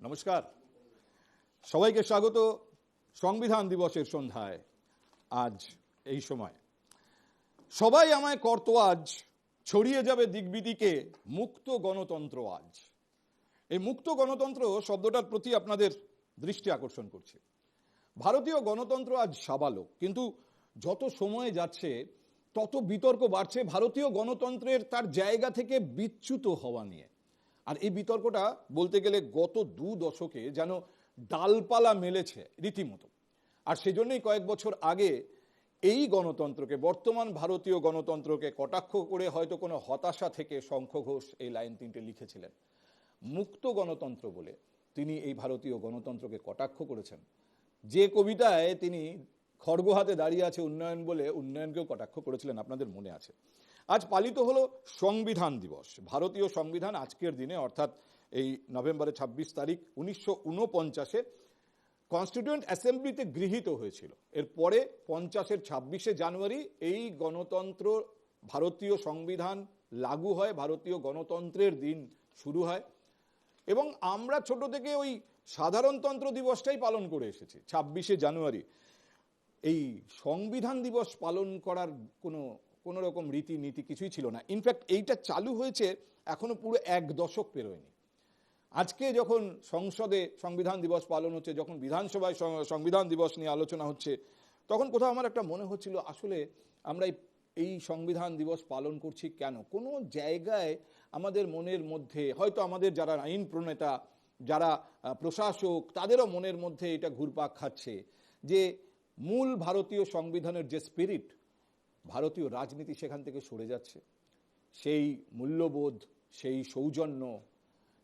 নমস্কার, সবাইকে স্বাগত সংবিধান দিবসের সন্ধ্যায়। আজ এই সময় সবাই আমায় করতো, আজ ছড়িয়ে যাবে দিকবিদিকে মুক্ত গণতন্ত্র আজ। এই মুক্ত গণতন্ত্র শব্দটার প্রতি আপনাদের দৃষ্টি আকর্ষণ করছে। ভারতীয় গণতন্ত্র আজ সাবালক, কিন্তু যত সময় যাচ্ছে তত বিতর্ক বাড়ছে ভারতীয় গণতন্ত্রের তার জায়গা থেকে বিচ্যুত হওয়া নিয়ে। আর এই বিতর্কটা বলতে গেলে গত 2 দশকে যেন ডালপালা মেলেছে রীতিমতো। আর সেজন্যই কয়েক বছর আগে এই গণতন্ত্রকে, বর্তমান ভারতীয় গণতন্ত্রকে কটাক্ষ করে হয়তো কোনো হতাশা থেকে শঙ্খ ঘোষ এই লাইন 3টে লিখেছিলেন। মুক্ত গণতন্ত্র বলে তিনি এই ভারতীয় গণতন্ত্রকে কটাক্ষ করেছেন। যে কবিতায় তিনি খড়গ হাতে দাঁড়িয়ে আছে উন্নয়ন বলে উন্নয়নকেও কটাক্ষ করেছিলেন, আপনাদের মনে আছে। আজ পালিত হলো সংবিধান দিবস। ভারতীয় সংবিধান আজকের দিনে, অর্থাৎ এই নভেম্বরের 26 তারিখ 1949-এ কনস্টিটিউয়েন্ট অ্যাসেম্বলিতে গৃহীত হয়েছিল। এরপরে 50-এর 26শে জানুয়ারি এই গণতন্ত্র, ভারতীয় সংবিধান লাগু হয়, ভারতীয় গণতন্ত্রের দিন শুরু হয়। এবং আমরা ছোট থেকে ওই সাধারণতন্ত্র দিবসটাই পালন করে এসেছি 26শে জানুয়ারি। এই সংবিধান দিবস পালন করার কোনো রকম রীতিনীতি কিছুই ছিল না। ইনফ্যাক্ট এইটা চালু হয়েছে এখনো পুরো 1 দশক পেরোয়নি। আজকে যখন সংসদে সংবিধান দিবস পালন হচ্ছে, যখন বিধানসভায় সংবিধান দিবস নিয়ে আলোচনা হচ্ছে, তখন কোথাও আমার একটা মনে হচ্ছিল আসলে আমরা এই সংবিধান দিবস পালন করছি কেন। কোনো জায়গায় আমাদের মনের মধ্যে, হয়তো আমাদের যারা আইন প্রণেতা, যারা প্রশাসক, তাদেরও মনের মধ্যে এটা ঘুরপাক খাচ্ছে যে মূল ভারতীয় সংবিধানের যে স্পিরিট, ভারতীয় রাজনীতি সেখান থেকে সরে যাচ্ছে। সেই মূল্যবোধ, সেই সৌজন্য,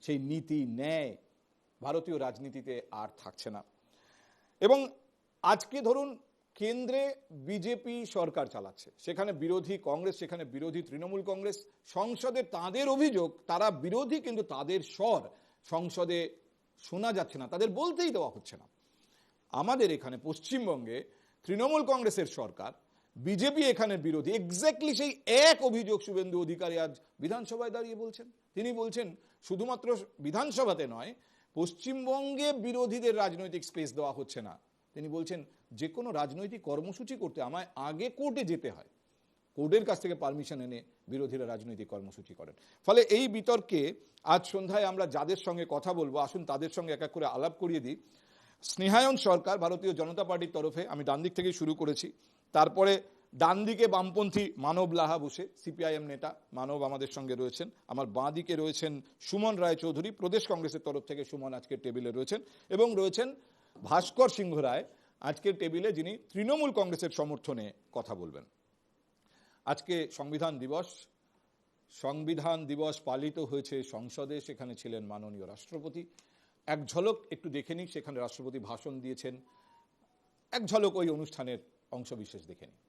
সেই নীতি, ন্যায় ভারতীয় রাজনীতিতে আর থাকছে না। এবং আজকে ধরুন কেন্দ্রে বিজেপি সরকার চালাচ্ছে, সেখানে বিরোধী কংগ্রেস, সেখানে বিরোধী তৃণমূল কংগ্রেস। সংসদে তাদের অভিযোগ তারা বিরোধী, কিন্তু তাদের স্বর সংসদে শোনা যাচ্ছে না, তাদের বলতেই দেওয়া হচ্ছে না। আমাদের এখানে পশ্চিমবঙ্গে তৃণমূল কংগ্রেসের সরকার, বিজেপি এখানে বিরোধী। এক্স্যাক্টলি সেই এক অভিযোগ শুভেন্দু অধিকারী আজ বিধানসভায় দাঁড়িয়ে বলছেন। তিনি বলছেন শুধুমাত্র বিধানসভাতে নয়, পশ্চিমবঙ্গে বিরোধীদের রাজনৈতিক স্পেস দেওয়া হচ্ছে না। তিনি বলছেন যে কোনো রাজনৈতিক কর্মসূচি করতে আমায় আগে কোর্টে যেতে হয়, কোর্টের কাছ থেকে পারমিশন এনে বিরোধীরা রাজনৈতিক কর্মসূচি করেন। ফলে এই বিতর্কে আজ সন্ধ্যায় আমরা যাদের সঙ্গে কথা বলবো, আসুন তাদের সঙ্গে এক এক করে আলাপ করিয়ে দিই। স্নেহায়ন সরকার, ভারতীয় জনতা পার্টির তরফে, আমি ডান দিক থেকে শুরু করেছি। তারপরে ডান দিকে বামপন্থী মানব লাহা বসে, সিপিআইএম নেতা মানব আমাদের সঙ্গে রয়েছেন। আমার বাঁ দিকে রয়েছেন সুমন রায় চৌধুরী, প্রদেশ কংগ্রেসের তরফ থেকে সুমন আজকের টেবিলে রয়েছেন। এবং রয়েছেন ভাস্কর সিংহ রায় আজকের টেবিলে, যিনি তৃণমূল কংগ্রেসের সমর্থনে কথা বলবেন। আজকে সংবিধান দিবস। সংবিধান দিবস পালিত হয়েছে সংসদে, সেখানে ছিলেন মাননীয় রাষ্ট্রপতি। এক ঝলক একটু দেখে নিই, সেখানে রাষ্ট্রপতি ভাষণ দিয়েছেন। এক ঝলক ওই অনুষ্ঠানের অংশবিশেষ দেখে নিই।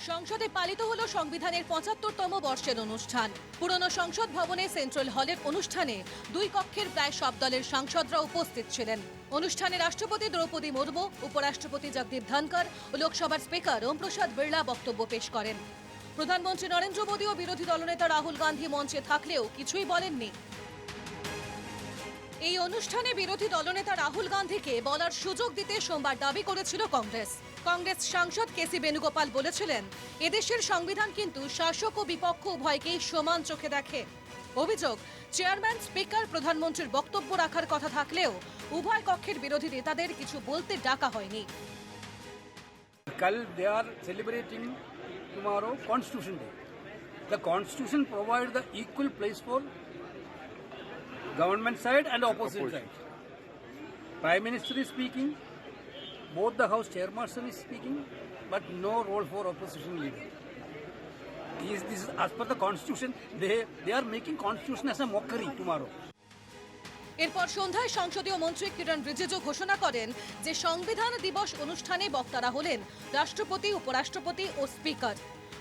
সংসদে পালিত হলো সংবিধানের 75তম বর্ষের অনুষ্ঠান। পুরনো সংসদ ভবনে সেন্ট্রাল হলের অনুষ্ঠানে 2 কক্ষের প্রায় সব দলের সাংসদরা উপস্থিত ছিলেন। অনুষ্ঠানে রাষ্ট্রপতি দ্রৌপদী মুর্মু, উপরাষ্ট্রপতি জগদীপ ধনকর ও লোকসভার স্পিকার ওম প্রসাদ বিড়লা বক্তব্য পেশ করেন। প্রধানমন্ত্রী নরেন্দ্র মোদী ও বিরোধী দলনেতা রাহুল গান্ধী মঞ্চে থাকলেও কিছুই বলেননি। এই অনুষ্ঠানে বিরোধী দলনেতা রাহুল গান্ধীকে বলার সুযোগ দিতে সোমবার দাবি করেছিল কংগ্রেস। কংগ্রেস সাংসদ কেসি বেণুগোপাল বলেছিলেন, এদেশের সংবিধান কিন্তু শাসক ও বিপক্ষ উভয়কেই সমান চোখে দেখে। অভিযোগ, চেয়ারম্যান, স্পিকার, প্রধানমন্ত্রীর বক্তব্য রাখার কথা থাকলেও উভয় কক্ষের বিরোধী নেতাদের কিছু বলতে ডাকা হয়নি। Kal they are celebrating tomorrow Constitution Day. The Constitution provides the equal place for government side and opposition side. Prime Minister is speaking, both the House Chairperson is speaking, but no role for opposition leader. This is as per the Constitution. They are making Constitution as a mockery tomorrow. এরপর সন্ধ্যায় সংসদীয় মন্ত্রী কিরণ রিজিজু ঘোষণা করেন যে সংবিধান দিবস অনুষ্ঠানে বক্তারা হলেন রাষ্ট্রপতি, উপরাষ্ট্রপতি ও স্পিকার।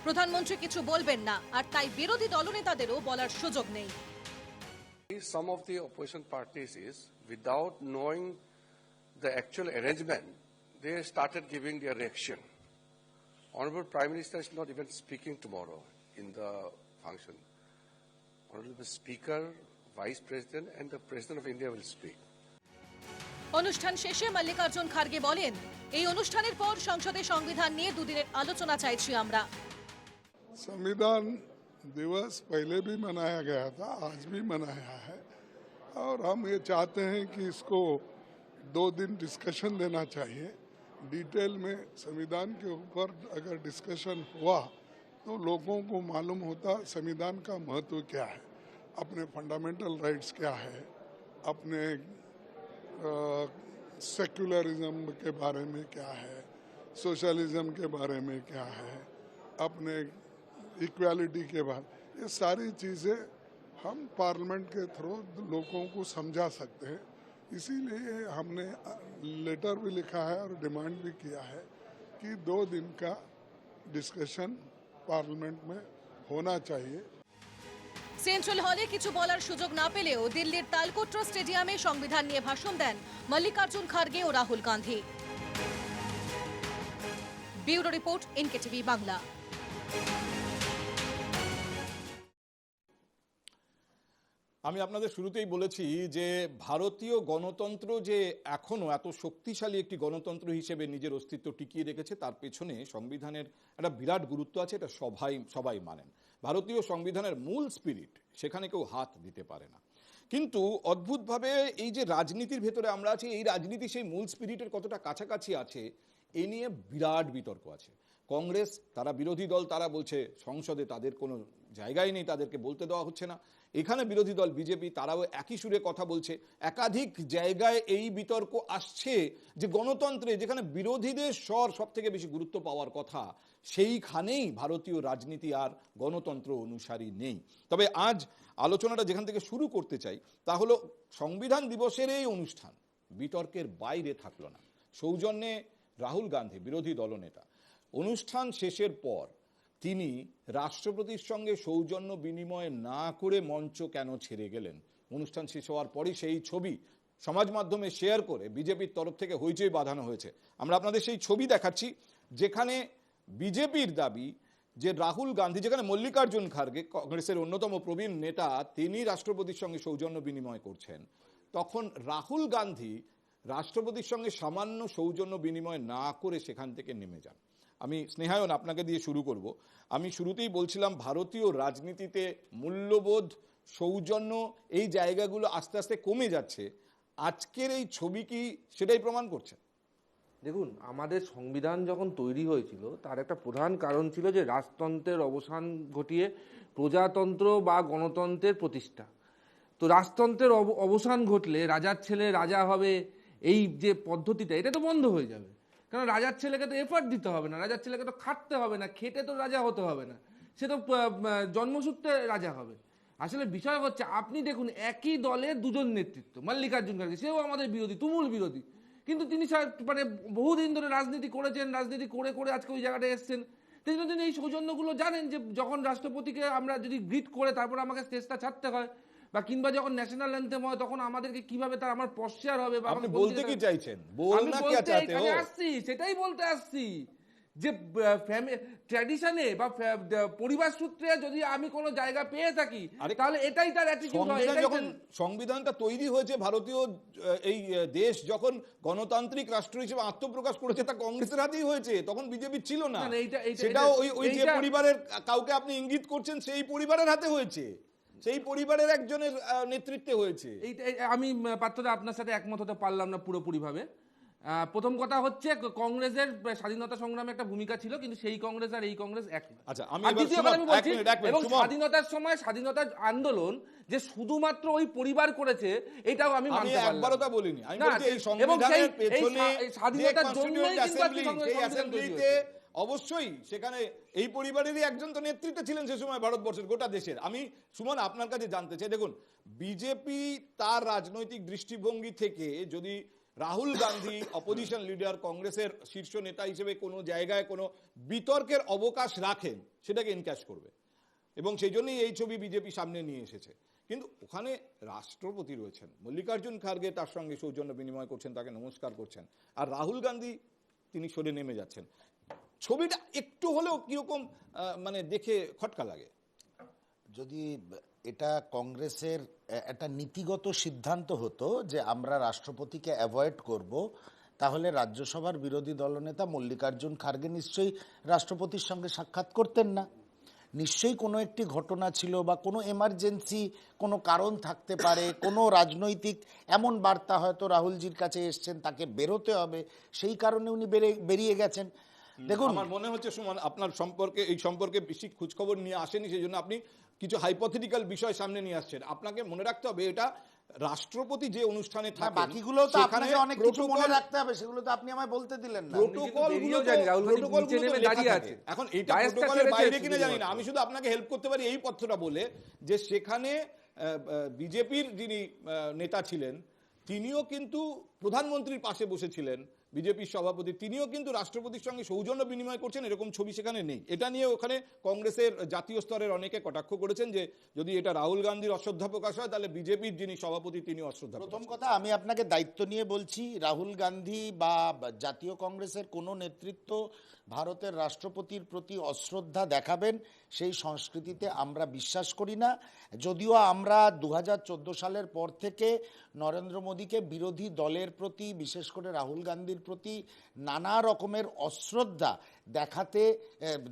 প্রধানমন্ত্রী কিছু বলবেন না, আর তাই বিরোধী দলনেতাদেরও বলার সুযোগ নেই। Some of the opposition parties is, without knowing the actual arrangement, they started giving their reaction. Honorable Prime Minister is not even speaking tomorrow in the function. Honorable Speaker, Vice President and the President of India will speak. অনুষ্ঠান শেষে মল্লিকার্জুন খার্গে বলেন, এই অনুষ্ঠানের পর সংসদে সংবিধান নিয়ে দুদিনের আলোচনা চাইছি আমরা। संविधान दिवस पहले भी मनाया गया था, आज भी मनाया है और हम ये चाहते हैं कि इसको 2 दिन डिस्कशन देना चाहिए। डिटेल में संविधान के ऊपर अगर डिस्कशन हुआ तो लोगों को मालूम होता संविधान का महत्व क्या है, अपने फंडामेंटल राइट्स क्या है, अपने सेक्युलरिज्म के बारे में क्या है, सोशलिज्म के बारे में क्या है, अपने इक्वालिटी के बारे, ये सारी चीज़ें हम पार्लियामेंट के थ्रू लोगों को समझा सकते हैं। इसीलिए हमने लेटर भी लिखा है और डिमांड भी किया है कि 2 दिन का डिस्कशन पार्लियामेंट में होना चाहिए। সেন্ট্রাল হলে কিছু বলার সুযোগ না পেলেও দিল্লির তালকোটরা স্টেডিয়ামে সংবিধান নিয়ে ভাষণ দেন মল্লিকার্জুন খার্গে ও Rahul Gandhi. Bureau report, NKTV Bangla. আমি আপনাদের শুরুতেই বলেছি যে ভারতীয় গণতন্ত্র যে এখনো এত শক্তিশালী একটি গণতন্ত্র হিসেবে নিজের অস্তিত্ব টিকিয়ে রেখেছে তার পেছনে সংবিধানের একটা বিরাট গুরুত্ব আছে, এটা সবাই মানেন। ভারতীয় সংবিধানের মূল স্পিরিট, সেখানে কেউ হাত দিতে পারে না। কিন্তু অদ্ভুতভাবে এই যে রাজনীতির ভেতরে আমরা আছি, এই রাজনীতি সেই মূল স্পিরিটের কতটা কাছাকাছি আছে এ নিয়ে বিরাট বিতর্ক আছে। কংগ্রেস, তারা বিরোধী দল, তারা বলছে সংসদে তাদের কোনো জায়গাই নেই, তাদেরকে বলতে দেওয়া হচ্ছে না। এখানে বিরোধী দল বিজেপি, তারাও একই সুরে কথা বলছে। একাধিক জায়গায় এই বিতর্ক আসছে যে গণতন্ত্রে যেখানে বিরোধীদের স্বর সব থেকে বেশি গুরুত্ব পাওয়ার কথা, সেইখানেই ভারতীয় রাজনীতি আর গণতন্ত্র অনুসারী নেই। তবে আজ আলোচনাটা যেখান থেকে শুরু করতে চাই তা হলো সংবিধান দিবসের এই অনুষ্ঠান বিতর্কের বাইরে থাকলো না। সৌজন্যে রাহুল গান্ধী, বিরোধী দলনেতা, অনুষ্ঠান শেষের পর তিনি রাষ্ট্রপতির সঙ্গে সৌজন্য বিনিময় না করে মঞ্চ কেন ছেড়ে গেলেন? অনুষ্ঠান শেষ হওয়ার পরই সেই ছবি সমাজ মাধ্যমে শেয়ার করে বিজেপির তরফ থেকে হইচই বাঁধানো হয়েছে। আমরা আপনাদের সেই ছবি দেখাচ্ছি যেখানে বিজেপির দাবি যে রাহুল গান্ধী, যেখানে মল্লিকার্জুন খার্গে কংগ্রেসের অন্যতম প্রবীণ নেতা, তিনি রাষ্ট্রপতির সঙ্গে সৌজন্য বিনিময় করছেন, তখন রাহুল গান্ধী রাষ্ট্রপতির সঙ্গে সামান্য সৌজন্য বিনিময় না করে সেখান থেকে নেমে যান। আমি স্নেহায়ন আপনাকে দিয়ে শুরু করব। আমি শুরুতেই বলছিলাম ভারতীয় রাজনীতিতে মূল্যবোধ, সৌজন্য, এই জায়গাগুলো আস্তে আস্তে কমে যাচ্ছে। আজকের এই ছবি কি সেটাই প্রমাণ করছে? দেখুন, আমাদের সংবিধান যখন তৈরি হয়েছিল তার একটা প্রধান কারণ ছিল যে রাজতন্ত্রের অবসান ঘটিয়ে প্রজাতন্ত্র বা গণতন্ত্রের প্রতিষ্ঠা। তো রাজতন্ত্রের অবসান ঘটলে রাজার ছেলে রাজা হবে, এই যে পদ্ধতিটা, এটা তো বন্ধ হয়ে যাবে। কারণ রাজার ছেলেকে তো এফার্ট দিতে হবে না, রাজার ছেলেকে তো খাটতে হবে না, খেটে তো রাজা হতে হবে না, সে তো জন্মসূত্রে রাজা হবে। আসলে বিষয় হচ্ছে, আপনি দেখুন একই দলের দুজন নেতৃত্ব, মল্লিকার্জুন খার্গে, সেও আমাদের বিরোধী, তুমুল বিরোধী, কিন্তু তিনি মানে বহুদিন ধরে রাজনীতি করেছেন, রাজনীতি করে করে আজকে ওই জায়গাটায় এসছেন। তিনি এই সৌজন্যগুলো জানেন যে যখন রাষ্ট্রপতিকে আমরা যদি গ্রিট করে তারপর আমাকে স্টেজটা ছাড়তে হয়, বা কিংবা যখন ন্যাশনাল অ্যান্থেম হয় তখন আমাদেরকে কিভাবে তার আমার পশ্চার হবে, আপনি বলতে কি চাইছেন? সেটাই বলতে আসছি যে ট্র্যাডিশনে বা পরিবার সূত্রে যদি আমি কোনো জায়গা পেয়ে থাকি তাহলে এটাই তার অ্যাটিটিউড হয়। যখন সংবিধানটা তৈরি হয়েছে, ভারতীয় এই দেশ যখন গণতান্ত্রিক রাষ্ট্র হিসেবে আত্মপ্রকাশ করেছে, তা কংগ্রেসের হাতেই হয়েছে, তখন বিজেপি ছিল না। সেটাও ওই যে পরিবারের কাউকে আপনি ইঙ্গিত করছেন, সেই পরিবারের হাতে হয়েছে, সেই পরিবারের একজনের নেতৃত্বে হয়েছে। আমি পাত্রদা আপনার সাথে একমত হতে পারলাম না পুরোপুরিভাবে। প্রথম কথা হচ্ছে, কংগ্রেসের স্বাধীনতা সংগ্রামে একটা ভূমিকা ছিল, কিন্তু সেই কংগ্রেস আর এই কংগ্রেস এক না। আচ্ছা, এবং স্বাধীনতার সময় স্বাধীনতার আন্দোলন যে শুধুমাত্র ওই পরিবার করেছে এটাও আমি মানতে পারলাম না। একবারও তা বলিনি। আমি বলছি এই সংবিধানের পেছনে স্বাধীনতার জন্যই অ্যাসেম্বলিতে অবশ্যই সেখানে এই পরিবারেরই একজন তো নেতৃত্বে ছিলেন সে সময় ভারতবর্ষের গোটা দেশের। আমি সুমন আপনার কাছে জানতে চাই, দেখুন বিজেপি তার রাজনৈতিক দৃষ্টিভঙ্গি থেকে যদি রাহুল গান্ধী অপোজিশন লিডার, কংগ্রেসের শীর্ষ নেতা হিসেবে কোনো জায়গায় কোনো বিতর্কের অবকাশ রাখেন, সেটাকে এনক্যাশ করবে, এবং সেই জন্যই এই ছবি বিজেপি সামনে নিয়ে এসেছে। কিন্তু ওখানে রাষ্ট্রপতি রয়েছেন, মল্লিকার্জুন খার্গে তার সঙ্গে সৌজন্য বিনিময় করছেন, তাকে নমস্কার করছেন, আর রাহুল গান্ধী তিনি সরে নেমে যাচ্ছেন। ছবিটা একটু হলেও কিরকম মানে দেখে খটকা লাগে। যদি এটা কংগ্রেসের একটা নীতিগত সিদ্ধান্ত হতো যে আমরা রাষ্ট্রপতিকে অ্যাভয়েড করব, তাহলে রাজ্যসভার বিরোধী দলনেতা মল্লিকার্জুন খার্গে নিশ্চয়ই রাষ্ট্রপতির সঙ্গে সাক্ষাৎ করতেন না। নিশ্চয়ই কোনো একটি ঘটনা ছিল বা কোনো এমার্জেন্সি কোনো কারণ থাকতে পারে, কোনো রাজনৈতিক এমন বার্তা হয়তো রাহুলজির কাছে এসছেন, তাকে বেরোতে হবে, সেই কারণে উনি বেরিয়ে গেছেন। দেখুন, আমার মনে হচ্ছে সুমন আপনার এই সম্পর্কে বেশি খোঁজখবর নিয়ে আসেনি, সেই জন্য আপনি কিছু হাইপোথেটিক্যাল বিষয় সামনে নিয়ে আসছেন। আপনাকে মনে রাখতে হবে এটা রাষ্ট্রপতি যে অনুষ্ঠানে থাকে, বাকিগুলো তো আপনাকে অনেক কিছু মনে রাখতে হবে, সেগুলো তো আপনি আমায় বলতে দিলেন না। এখন এইটা প্রোটোকলের বাইরে কিনা জানি না, আমি শুধু আপনাকে হেল্প করতে পারি এই পথটা বলে যে সেখানে বিজেপির যিনি নেতা ছিলেন তিনিও কিন্তু প্রধানমন্ত্রীর পাশে বসেছিলেন, বিজেপির সভাপতি তিনিও কিন্তু রাষ্ট্রপতির সঙ্গে সৌজন্য বিনিময় করছেন, এরকম ছবি সেখানে নেই। এটা নিয়ে ওখানে কংগ্রেসের জাতীয় স্তরের অনেকে কটাক্ষ করেছেন যে যদি এটা রাহুল গান্ধীর অশ্রদ্ধা প্রকাশ হয় তাহলে বিজেপির যিনি সভাপতি তিনি অশ্রদ্ধা। প্রথম কথা, আমি আপনাকে দায়িত্ব নিয়ে বলছি, রাহুল গান্ধী বা জাতীয় কংগ্রেসের কোনো নেতৃত্ব ভারতের রাষ্ট্রপতির প্রতি অশ্রদ্ধা দেখাবেন সেই সংস্কৃতিতে আমরা বিশ্বাস করি না। যদিও আমরা 2014 সালের পর থেকে নরেন্দ্র মোদীকে বিরোধী দলের প্রতি, বিশেষ করে রাহুল গান্ধীর প্রতি নানা রকমের অশ্রদ্ধা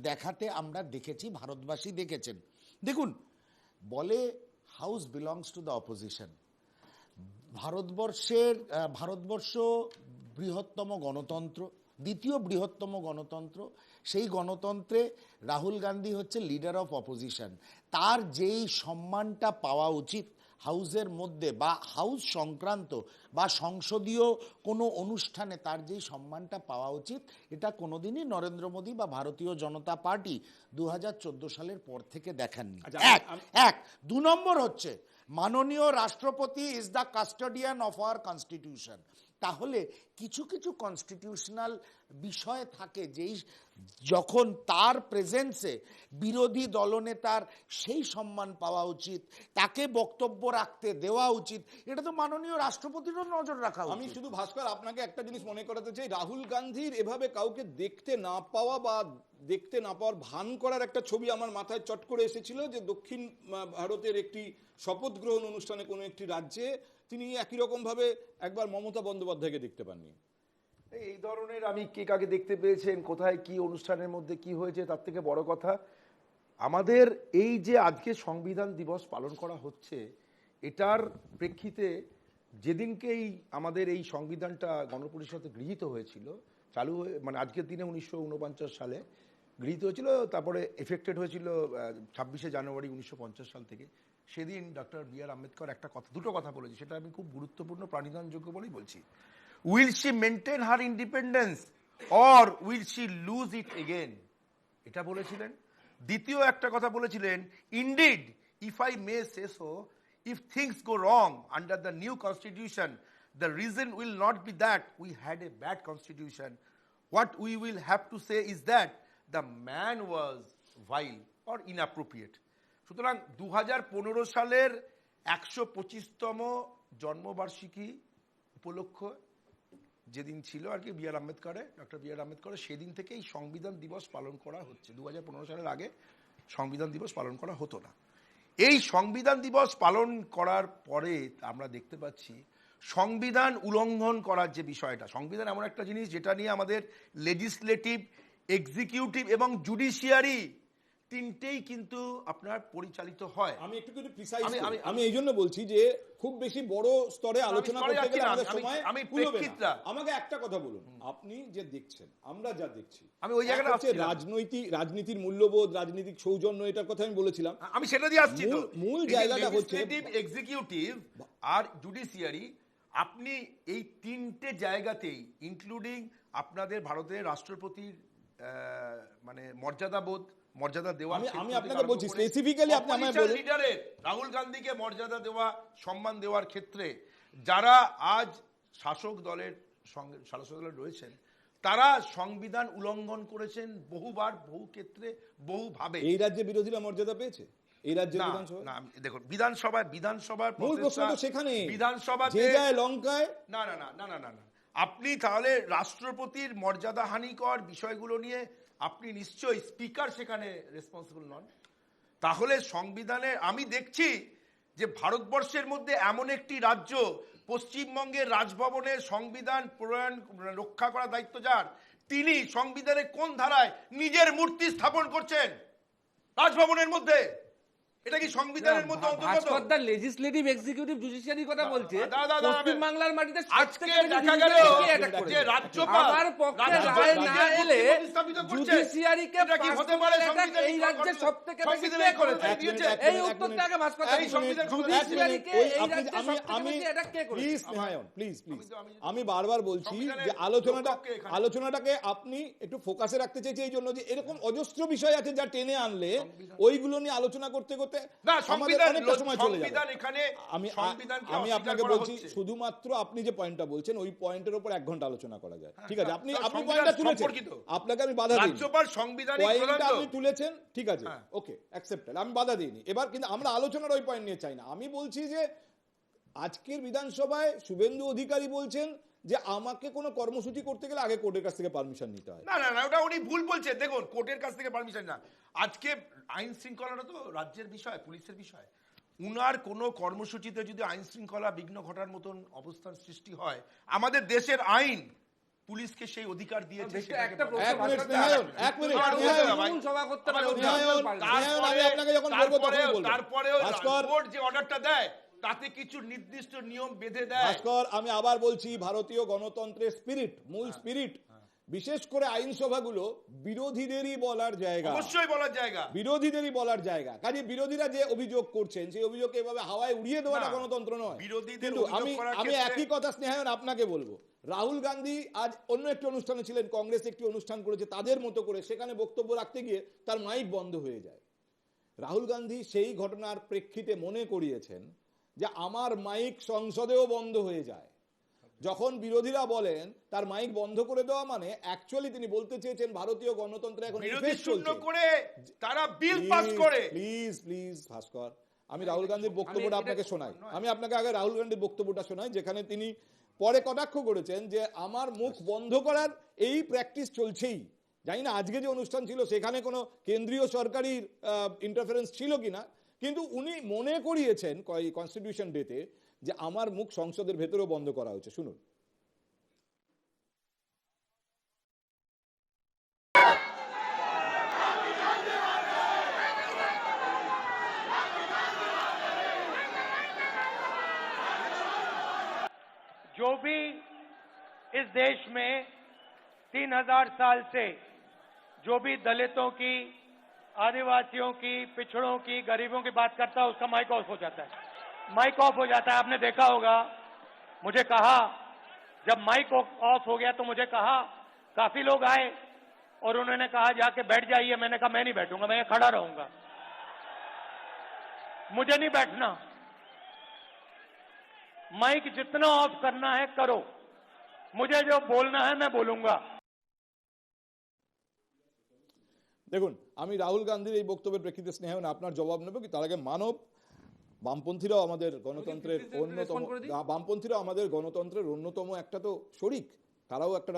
দেখাতে আমরা দেখেছি, ভারতবাসী দেখেছেন। দেখুন, বলে house belongs to the opposition. Bharatvarsha বৃহত্তম গণতন্ত্র, দ্বিতীয় বৃহত্তম গণতন্ত্র। সেই গণতন্ত্রে রাহুল গান্ধী হচ্ছে লিডার অফ অপোজিশন। তার যেই সম্মানটা পাওয়া উচিত হাউসের মধ্যে বা হাউস সংক্রান্ত বা সংসদীয় কোনো অনুষ্ঠানে, তার যেই সম্মানটা পাওয়া উচিত, এটা কোনোদিনই নরেন্দ্র মোদী বা ভারতীয় জনতা পার্টি 2014 সালের পর থেকে দেখাননি। এক। 2 নম্বর হচ্ছে, মাননীয় রাষ্ট্রপতি is the custodian of our constitution. তাহলে কিছু কিছু কনস্টিটিউশনাল বিষয় থাকে যেই যখন তার প্রেজেন্সে বিরোধী দলনেতার সেই সম্মান পাওয়া উচিত, তাকে বক্তব্য রাখতে দেওয়া উচিত, এটা তো মাননীয় রাষ্ট্রপতিরও নজর রাখা উচিত। আমি শুধু ভাস্কর আপনাকে একটা জিনিস মনে করাতে চাই, রাহুল গান্ধীর এভাবে কাউকে দেখতে না পাওয়া বা দেখতে না পাওয়ার ভান করার একটা ছবি আমার মাথায় চট করে এসেছিল যে দক্ষিণ ভারতের একটি শপথ গ্রহণ অনুষ্ঠানে কোনো একটি রাজ্যে তিনি একই রকম ভাবে একবার মমতা বন্দ্যোপাধ্যায়কে দেখতে পাননি। এই ধরনের আমি কে কাকে দেখতে পেয়েছেন, কোথায় কি অনুষ্ঠানের মধ্যে কি হয়েছে, তার থেকে বড় কথা আমাদের এই যে আজকে সংবিধান দিবস পালন করা হচ্ছে, এটার প্রেক্ষিতে যেদিনকেই আমাদের এই সংবিধানটা গণপরিষদে গৃহীত হয়েছিল, চালু হয়ে মানে আজকের দিনে 1949 সালে গৃহীত হয়েছিল, তারপরে এফেক্টেড হয়েছিল 26শে জানুয়ারি 1950 সাল থেকে। সেদিন ডক্টর বি.আর. আম্বেদকর দুটো কথা বলেছে, সেটা আমি খুব গুরুত্বপূর্ণ, প্রাণিধানযোগ্য বলেই বলছি। Will she maintain her independence or will she lose it again, এটা বলেছিলেন। দ্বিতীয় একটা কথা বলেছিলেন, indeed if I may say so, if things go wrong under the new constitution, the reason will not be that we had a bad constitution, what we will have to say is that the man was vile or inappropriate. সুতরাং 2015 সালের 125তম জন্মবার্ষিকী উপলক্ষ যেদিন ছিল আর কি doctor B.R.. আম্বেদকরের, সেদিন থেকে এই সংবিধান দিবস পালন করা হচ্ছে। 2015 সালের আগে সংবিধান দিবস পালন করা হতো না। এই সংবিধান দিবস পালন করার পরে আমরা দেখতে পাচ্ছি সংবিধান উল্লঙ্ঘন করার যে বিষয়টা, সংবিধান এমন একটা জিনিস যেটা নিয়ে আমাদের লেজিসলেটিভ, এক্সিকিউটিভ এবং জুডিশিয়ারি তিনটেই কিন্তু আপনার পরিচালিত হয়। আমি একটু প্রিসাইজ আমি এই জন্য বলছি যে খুব বেশি বড় স্তরে আলোচনা করতে গেলে আমাদের সময় কুলোবে না। আমাকে একটা কথা বলুন, আপনি যে দেখছেন, আমরা যা দেখছি, আমি ওই জায়গাটা আসছি, রাজনীতির মূল্যবোধ, রাজনৈতিক সৌজন্য, এটার কথা আমি বলেছিলাম, আমি সেটা দিয়ে আসছি। মূল জায়গাটা হচ্ছে এক্সিকিউটিভ আর জুডিশিয়ারি। আপনি এই তিনটে জায়গাতেই, ইনক্লুডিং আপনাদের ভারতের রাষ্ট্রপতির মানে মর্যাদা দেওয়া, আমি আপনাকে বলছি স্পেসিফিক্যালি, আপনি আমায় বলুন, লিডারের রাহুল গান্ধীকে মর্যাদা দেওয়া, সম্মান দেওয়ার ক্ষেত্রে যারা আজ শাসক দলের রয়েছেন, তারা সংবিধান উল্লঙ্ঘন করেছেন বহুবার, বহু ক্ষেত্রে, বহুভাবে। এই রাজ্যে বিরোধীরা মর্যাদা পেয়েছে? এই রাজ্যে দেখুন, বিধানসভার মূল প্রশ্ন তো সেখানে, বিধানসভাতে যে যায় লঙ্কায়। না, আপনি তাহলে রাষ্ট্রপতির মর্যাদা হানিকর বিষয়গুলো নিয়ে আপনি নিশ্চয়ই, স্পিকার সেখানে রেসপন্সিবল নন, তাহলে সংবিধানে আমি দেখছি যে ভারতবর্ষের মধ্যে এমন একটি রাজ্য, পশ্চিমবঙ্গের রাজভবনের সংবিধান প্রণয়ন রক্ষা করার দায়িত্ব যার, তিনি সংবিধানের কোন ধারায় নিজের মূর্তি স্থাপন করছেন রাজভবনের মধ্যে? এটা কি সংবিধানের মধ্যে অন্তর্গত? ভাস্কর লেজিসলেটিভ এক্সিকিউটিভ জুডিশিয়ারি কথা বলছে, পশ্চিম বাংলার মাটিতে আজকে দেখা গেল যে রাজ্যপাল আমার পক্ষে রায় না এলে জুডিশিয়ারিকে কি হতে পারে? এই রাজ্যের সবথেকে বেশি কে করেছে? এই উত্তরটা আগে ভাস্কর এই সংবিধান জুডিশিয়ারিকে এই রাজ্যের সবথেকে বেশি এটা কে করেছে? প্লিজ স্নেহায়ন, প্লিজ আমি বারবার বলছি যে আলোচনাটাকে আপনি একটু ফোকাসে রাখতে চাইছি এই জন্য যে এরকম অজস্র বিষয় আছে যা টেনে আনলে ওইগুলো নিয়ে আলোচনা করতে করতে না, আমাদের অনেকটা সময় চলে যাবে। এখানে আমি আপনাকে বলছি শুধুমাত্র আপনি যে পয়েন্টটা বলছেন ওই পয়েন্টের উপর 1 ঘন্টা আলোচনা করা যায়, ঠিক আছে? আপনি পয়েন্টটা তুলেছেন, আপনাকে আমি বাধা দিই, রাজ্যপাল সাংবিধানিক পয়েন্টটা আপনি তুলেছেন, ঠিক আছে, ওকে অ্যাকসেপ্টেড, আমি বাধা দিইনি। এবার কিন্তু আমরা আলোচনার ওই পয়েন্ট নিয়ে চাই না। আমি বলছি যে আজকের বিধানসভায় শুভেন্দু অধিকারী বলছেন যে আমাকে কোনো কর্মসূচি করতে গেলে আগে কোর্টের কাছ থেকে পারমিশন নিতে হয়। না না না, ওটা উনি ভুল বলছেন। দেখুন, কোর্টের কাছ থেকে পারমিশন না, আজকে আইন শৃঙ্খলাটা তো রাজ্যের বিষয়, পুলিশের বিষয়। উনার কোনো কর্মসূচিতে যদি আইন শৃঙ্খলা বিঘ্ন ঘটার মতন অবস্থার সৃষ্টি হয়, আমাদের দেশের আইন পুলিশকে সেই অধিকার দিয়েছে। তারপরেও যে অর্ডারটা দেয় তাতে কিছু নির্দিষ্ট নিয়ম বেঁধে দেয়। ভাস্কর, আমি আবার বলছি, ভারতীয় গণতন্ত্রের স্পিরিট, মূল স্পিরিট, বিশেষ করে আইনসভাগুলো বিরোধীদেরই বলার জায়গা, অবশ্যই বলার জায়গা, বিরোধীদেরই বলার জায়গা। কাজে বিরোধীরা যে অভিযোগ করছেন সেই অভিযোগকে এভাবে হাওয়ায় উড়িয়ে দেওয়াটা গণতন্ত্র নয়। বিরোধীদের আমি একই কথা স্নেহায়ন আপনাকে বলবো, রাহুল গান্ধী আজ অন্য একটি অনুষ্ঠানে ছিলেন, কংগ্রেস একটি অনুষ্ঠান করেছে তাদের মতো করে, সেখানে বক্তব্য রাখতে গিয়ে তার মাইক বন্ধ হয়ে যায়। রাহুল গান্ধী সেই ঘটনার প্রেক্ষিতে মনে করিয়েছেন যে আমার মাইক সংসদেও বন্ধ হয়ে যায়। যখন বিরোধীরা বলেন তার মাইক বন্ধ করে দেওয়া মানে অ্যাকচুয়ালি তিনি বলতে চেয়েছেন ভারতীয় গণতন্ত্রে এখন বিরোধী শূন্য করে তারা বিল পাস করে। প্লিজ ভাস্কর, আমি রাহুল গান্ধীর বক্তব্যটা আপনাকে শোনাই। আমি আপনাকে আগে রাহুল গান্ধীর বক্তব্যটা শোনাই, যেখানে তিনি পরে কটাক্ষ করেছেন যে আমার মুখ বন্ধ করার এই প্র্যাকটিস চলছেই। জানি না আজকে যে অনুষ্ঠান ছিল সেখানে কোনো কেন্দ্রীয় সরকারি ইন্টারফারেন্স ছিল কিনা, কিন্তু উনি মনে করিয়েছেন কনস্টিটিউশন ডেতে যে আমার মুখ সংসদের ভেতরেও বন্ধ করা হয়েছে। শুনুন। जो भी इस देश में 3000 साल से जो भी दलितों की, आदिवासियों की, पिछड़ों की, गरीबों की बात करता है उसका माइक ऑफ हो जाता है, माइक ऑफ हो जाता है। आपने देखा होगा, मुझे कहा जब माइक ऑफ हो गया तो मुझे कहा, काफी लोग आए और उन्होंने कहा जाके बैठ जाइए। मैंने कहा मैं नहीं बैठूंगा, मैं खड़ा रहूंगा, मुझे नहीं बैठना। माइक जितना ऑफ करना है करो, मुझे जो बोलना है मैं बोलूंगा। দেখুন, আমি রাহুল গান্ধীর এই বক্তব্যের প্রেক্ষিতে স্নেহায়ন আপনার জবাব নেব কি তার আগে মানব, বামপন্থীরাও আমাদের গণতন্ত্রের অন্যতম একটা তো শরিক, তারাও একটা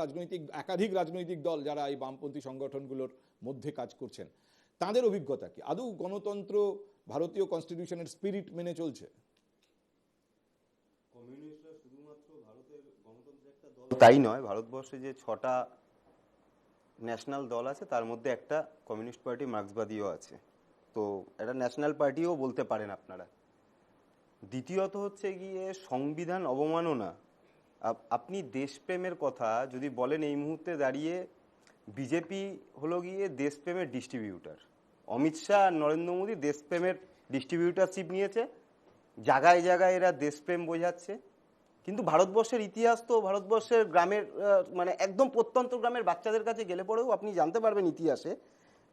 একাধিক রাজনৈতিক দল যারা এই বামপন্থী সংগঠনগুলোর মধ্যে কাজ করছেন। তাদের অভিজ্ঞতা কি? আদৌ গণতন্ত্র ভারতীয় কনস্টিটিউশনের স্পিরিট মেনে চলছে? তাই নয়, ভারতবর্ষে যে 6টা ন্যাশনাল দল আছে তার মধ্যে একটা কমিউনিস্ট পার্টি, মার্ক্সবাদীও আছে, তো এটা ন্যাশনাল পার্টিও বলতে পারেন আপনারা। দ্বিতীয়ত হচ্ছে গিয়ে সংবিধান অবমাননা। আপনি দেশপ্রেমের কথা যদি বলেন, এই মুহূর্তে দাঁড়িয়ে বিজেপি হলো গিয়ে দেশপ্রেমের ডিস্ট্রিবিউটার। অমিত শাহ আর নরেন্দ্র মোদী দেশপ্রেমের ডিস্ট্রিবিউটারশিপ নিয়েছে, জায়গায় জায়গায় এরা দেশপ্রেম বোঝাচ্ছে। কিন্তু ভারতবর্ষের ইতিহাস তো ভারতবর্ষের গ্রামের মানে একদম প্রত্যন্ত গ্রামের বাচ্চাদের কাছে গেলে পরেও আপনি জানতে পারবেন ইতিহাসে,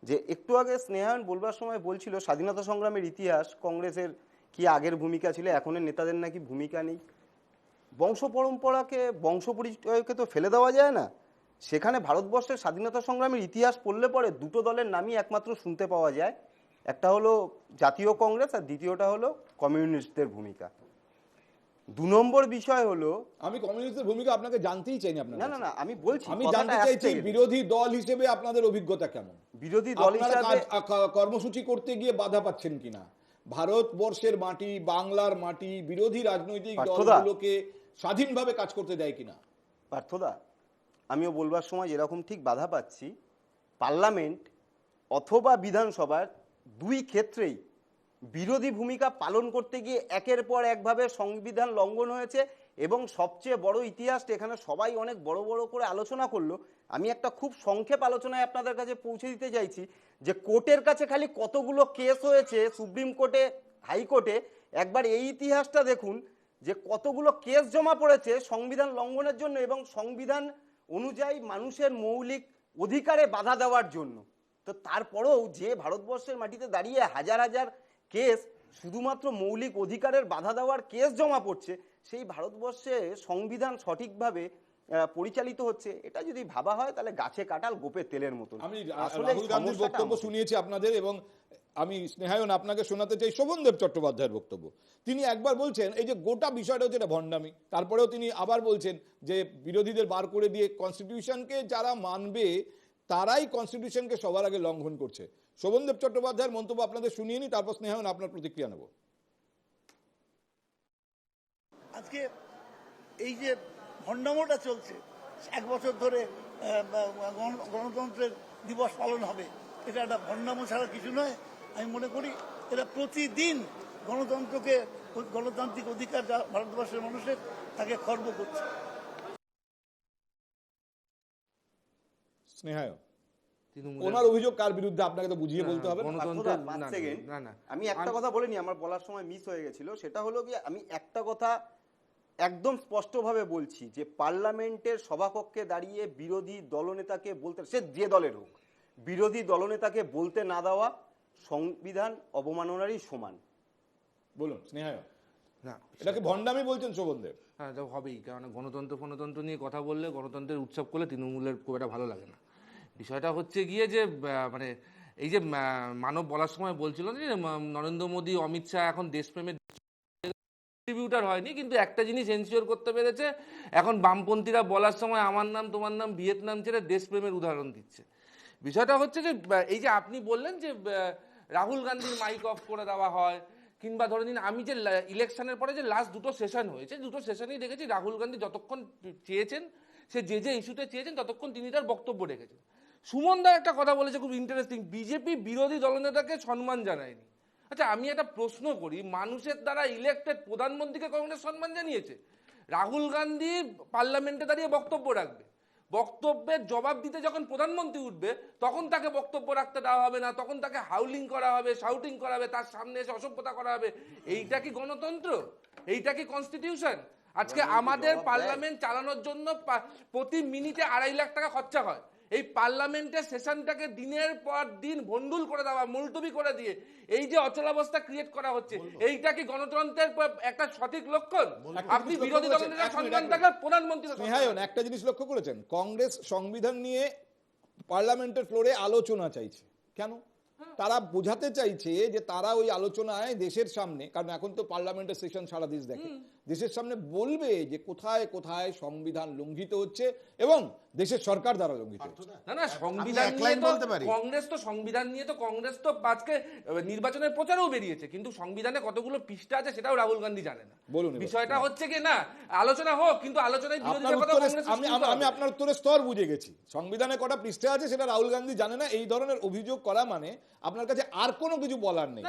যে একটু আগে স্নেহায়ন বলবার সময় বলছিল স্বাধীনতা সংগ্রামের ইতিহাস, কংগ্রেসের কি আগের ভূমিকা ছিল, এখনের নেতাদের নাকি ভূমিকা নেই। বংশ পরম্পরাকে, বংশ পরিচয়কে তো ফেলে দেওয়া যায় না। সেখানে ভারতবর্ষের স্বাধীনতা সংগ্রামের ইতিহাস পড়লে পরে দুটো দলের নামই একমাত্র শুনতে পাওয়া যায়, একটা হলো জাতীয় কংগ্রেস আর দ্বিতীয়টা হলো কমিউনিস্টদের ভূমিকা। 2 নম্বর বিষয় হলো, আমি কমিউনিস্টের ভূমিকা আপনাকে জানতেই চাইনি আপনার না না কাছে। না আমি বলছি, আমি কথাটা জানতে আসতে চাইছি গেলে। বিরোধী দল হিসেবে আপনাদের অভিজ্ঞতা কেমন? বিরোধী দল আপনারা হিসাবে কর্মসূচি করতে গিয়ে বাধা পাচ্ছেন কিনা? ভারতবর্ষের মাটি, বাংলার মাটি বিরোধী রাজনৈতিক পার্থদা। দলগুলোকে স্বাধীনভাবে কাজ করতে দেয় কিনা? পার্থদা, আমিও বলবার সময় যেরকম ঠিক বাধা পাচ্ছি, পার্লামেন্ট অথবা বিধানসভার দুই ক্ষেত্রেই বিরোধী ভূমিকা পালন করতে গিয়ে একের পর একভাবে সংবিধান লঙ্ঘন হয়েছে। এবং সবচেয়ে বড় ইতিহাস, এখানে সবাই অনেক বড় বড় করে আলোচনা করলো, আমি একটা খুব সংক্ষেপ আলোচনায় আপনাদের কাছে পৌঁছে দিতে চাইছি যে কোর্টের কাছে খালি কতগুলো কেস হয়েছে, সুপ্রিম কোর্টে, হাইকোর্টে, একবার এই ইতিহাসটা দেখুন যে কতগুলো কেস জমা পড়েছে সংবিধান লঙ্ঘনের জন্য এবং সংবিধান অনুযায়ী মানুষের মৌলিক অধিকারে বাধা দেওয়ার জন্য। তো তারপরেও যে ভারতবর্ষের মাটিতে দাঁড়িয়ে হাজার হাজার কেস শুধুমাত্র মৌলিক অধিকারের বাধা দেওয়ার কেস জমা পড়ছে, সেই ভারতবর্ষে সংবিধান সঠিকভাবে পরিচালিত হচ্ছে, এটা যদি ভাবা হয় তাহলে গাছে কাঁঠাল গোপে তেলের মতন। আমি আসলে রাহুল গান্ধীর সমস্যাটা বক্তব্য আমাদের। শুনিয়েছি আপনাদের, এবং আমি স্নেহায়ন আপনাকে শোনাতে চাই শোভনদেব চট্টোপাধ্যায়ের বক্তব্য। তিনি একবার বলছেন এই যে গোটা বিষয়টা হচ্ছে এটা ভণ্ডামি, তারপরেও তিনি আবার বলছেন যে বিরোধীদের বার করে দিয়ে কনস্টিটিউশনকে যারা মানবে তারাই কনস্টিটিউশনকে সবার আগে লঙ্ঘন করছে। শোভনদেব চট্টোপাধ্যায়ের মন্তব্য আপনাদের শুনিয়ে নি, তারপর স্নেহায়ন আপনার প্রতিক্রিয়া নেব। আজকে এই যে ভণ্ডামোটা চলছে, 1 বছর ধরে গণতন্ত্রের দিবস পালন হবে, এটা একটা ভণ্ডামো ছাড়া কিছু নয়। আমি মনে করি এরা প্রতিদিন গণতন্ত্রকে, গণতান্ত্রিক অধিকার যা ভারতবর্ষের মানুষের, তাকে খর্ব করছে। স্নেহায়ন, তৃণমূলের ওনার অভিযোগ কার বিরুদ্ধে আপনাকে তো বুঝিয়ে বলতে হবে। গণতন্ত্রের পাঁচ না, সেকেন্ড। না না আমি একটা কথা বলিনি, আমার বলার সময় মিস হয়ে গেছিল। সেটা হলো কি, আমি একটা কথা একদম স্পষ্টভাবে বলছি যে পার্লামেন্টের সভাকক্ষে দাঁড়িয়ে বিরোধী দলনেতাকে বলতে, সে যে দলের হোক, বিরোধী দলনেতাকে বলতে না দেওয়া সংবিধান অবমাননারই সমান। বলুন স্নেহায়ন, না এটাকে ভণ্ডামি বলছেন শোভনদেব? হ্যাঁ, এটা হবেই, কারণ গণতন্ত্র নিয়ে কথা বললে, গণতন্ত্রের উৎসব করলে তৃণমূলের খুব একটা ভালো লাগে না। বিষয়টা হচ্ছে গিয়ে যে মানে এই যে মানব বলার সময় বলছিল যে নরেন্দ্র মোদী, অমিত শাহ এখন দেশপ্রেমের ডিস্ট্রিবিউটার হয়নি, কিন্তু একটা জিনিস এনশিওর করতে পেরেছে, এখন বামপন্থীরা বলার সময় আমার নাম তোমার নাম ভিয়েতনাম ছেড়ে দেশপ্রেমের উদাহরণ দিচ্ছে। বিষয়টা হচ্ছে যে এই যে আপনি বললেন যে রাহুল গান্ধীর মাইক অফ করে দেওয়া হয়, কিংবা ধরে নিন আমি যে ইলেকশনের পরে যে লাস্ট 2টো সেশন হয়েছে, 2টো সেশনেই দেখেছি রাহুল গান্ধী যতক্ষণ চেয়েছেন, সে যে ইস্যুতে চেয়েছেন ততক্ষণ তিনি তার বক্তব্য রেখেছেন। সুমন দা একটা কথা বলেছে খুব ইন্টারেস্টিং, বিজেপি বিরোধী দলনেতাকে সম্মান জানায়নি। আচ্ছা, আমি একটা প্রশ্ন করি, মানুষের দ্বারা ইলেক্টেড প্রধানমন্ত্রীকে কংগ্রেস সম্মান জানিয়েছে? রাহুল গান্ধী পার্লামেন্টে দাঁড়িয়ে বক্তব্য রাখবে, বক্তব্যের জবাব দিতে যখন প্রধানমন্ত্রী উঠবে তখন তাকে বক্তব্য রাখতে দেওয়া হবে না, তখন তাকে হাউলিং করা হবে, শাউটিং করা হবে, তার সামনে এসে অসভ্যতা করা হবে। এইটা কি গণতন্ত্র? এইটা কি কনস্টিটিউশন? আজকে আমাদের পার্লামেন্ট চালানোর জন্য প্রতি মিনিটে 2.5 লাখ টাকা খরচা হয়। এই পার্লামেন্টের সেশনটাকে দিনের পর দিন ভন্ডুল করে দেওয়া, মুলতবি করে দিয়ে এই যে অচলাবস্থা ক্রিয়েট করা হচ্ছে, এইটা কি গণতন্ত্রের একটা সঠিক লক্ষণ? আপনি বিরোধী দলের সম্মান থাকলে প্রধানমন্ত্রী। স্নেহায়ন, একটা জিনিস লক্ষ্য করেছেন, কংগ্রেস সংবিধান নিয়ে পার্লামেন্টের ফ্লোরে আলোচনা চাইছে কেন? তারা বোঝাতে চাইছে যে তারা ওই আলোচনায় দেশের সামনে, কারণ এখন তো পার্লামেন্টের সেশন সারা দেশ দেখে, দেশের সামনে বলবে যে কোথায় কোথায় সংবিধান লঙ্ঘিত হচ্ছে এবং দেশের সরকার দ্বারা লঙ্ঘিত হচ্ছে। না না, সংবিধান নিয়ে তো কংগ্রেস তো আজকে নির্বাচনের প্রচারেও বেরিয়েছে, কিন্তু সংবিধানে কতগুলো পৃষ্ঠা আছে সেটাও রাহুল গান্ধী জানে না। বলুন, বিষয়টা হচ্ছে কি, না আলোচনা হোক, কিন্তু আলোচনায় বিরোধীদের কথা কংগ্রেস। আমি আপনার উত্তরের স্তর বুঝে গেছি, সংবিধানে কটা পৃষ্ঠা আছে সেটা রাহুল গান্ধী জানে না। এই ধরনের অভিযোগ করা মানে আপনার কাছে আর কোনো কিছু বলার নেই,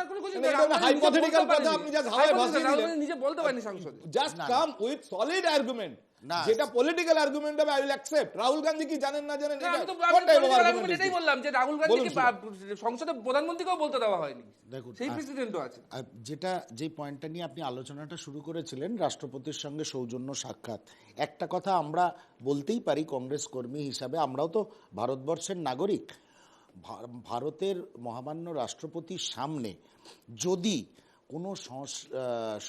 হাইপোথেটিক্যাল কথা আপনি জাস্ট হাওয়ায় ভাসিয়ে দিলেন, নিজে বলতে পারেনি সংসদে। Just come with solid argument, যেটা পলিটিক্যাল আর্গুমেন্ট হবে, I will accept. Rahul Gandhi কি জানেন না জানেন, এটাই বললাম যে রাহুল গান্ধীকে সংসদে প্রধানমন্ত্রীকেও বলতে দেওয়া হয়নি, সেই প্রেসিডেন্টও আছে। যে পয়েন্টটা নিয়ে আপনি আলোচনাটা শুরু করেছিলেন, রাষ্ট্রপতির সঙ্গে সৌজন্য সাক্ষাৎ, একটা কথা আমরা বলতেই পারি কংগ্রেস কর্মী হিসাবে, আমরাও তো ভারতবর্ষের নাগরিক। ভারতের মহামান্য রাষ্ট্রপতির সামনে যদি কোনো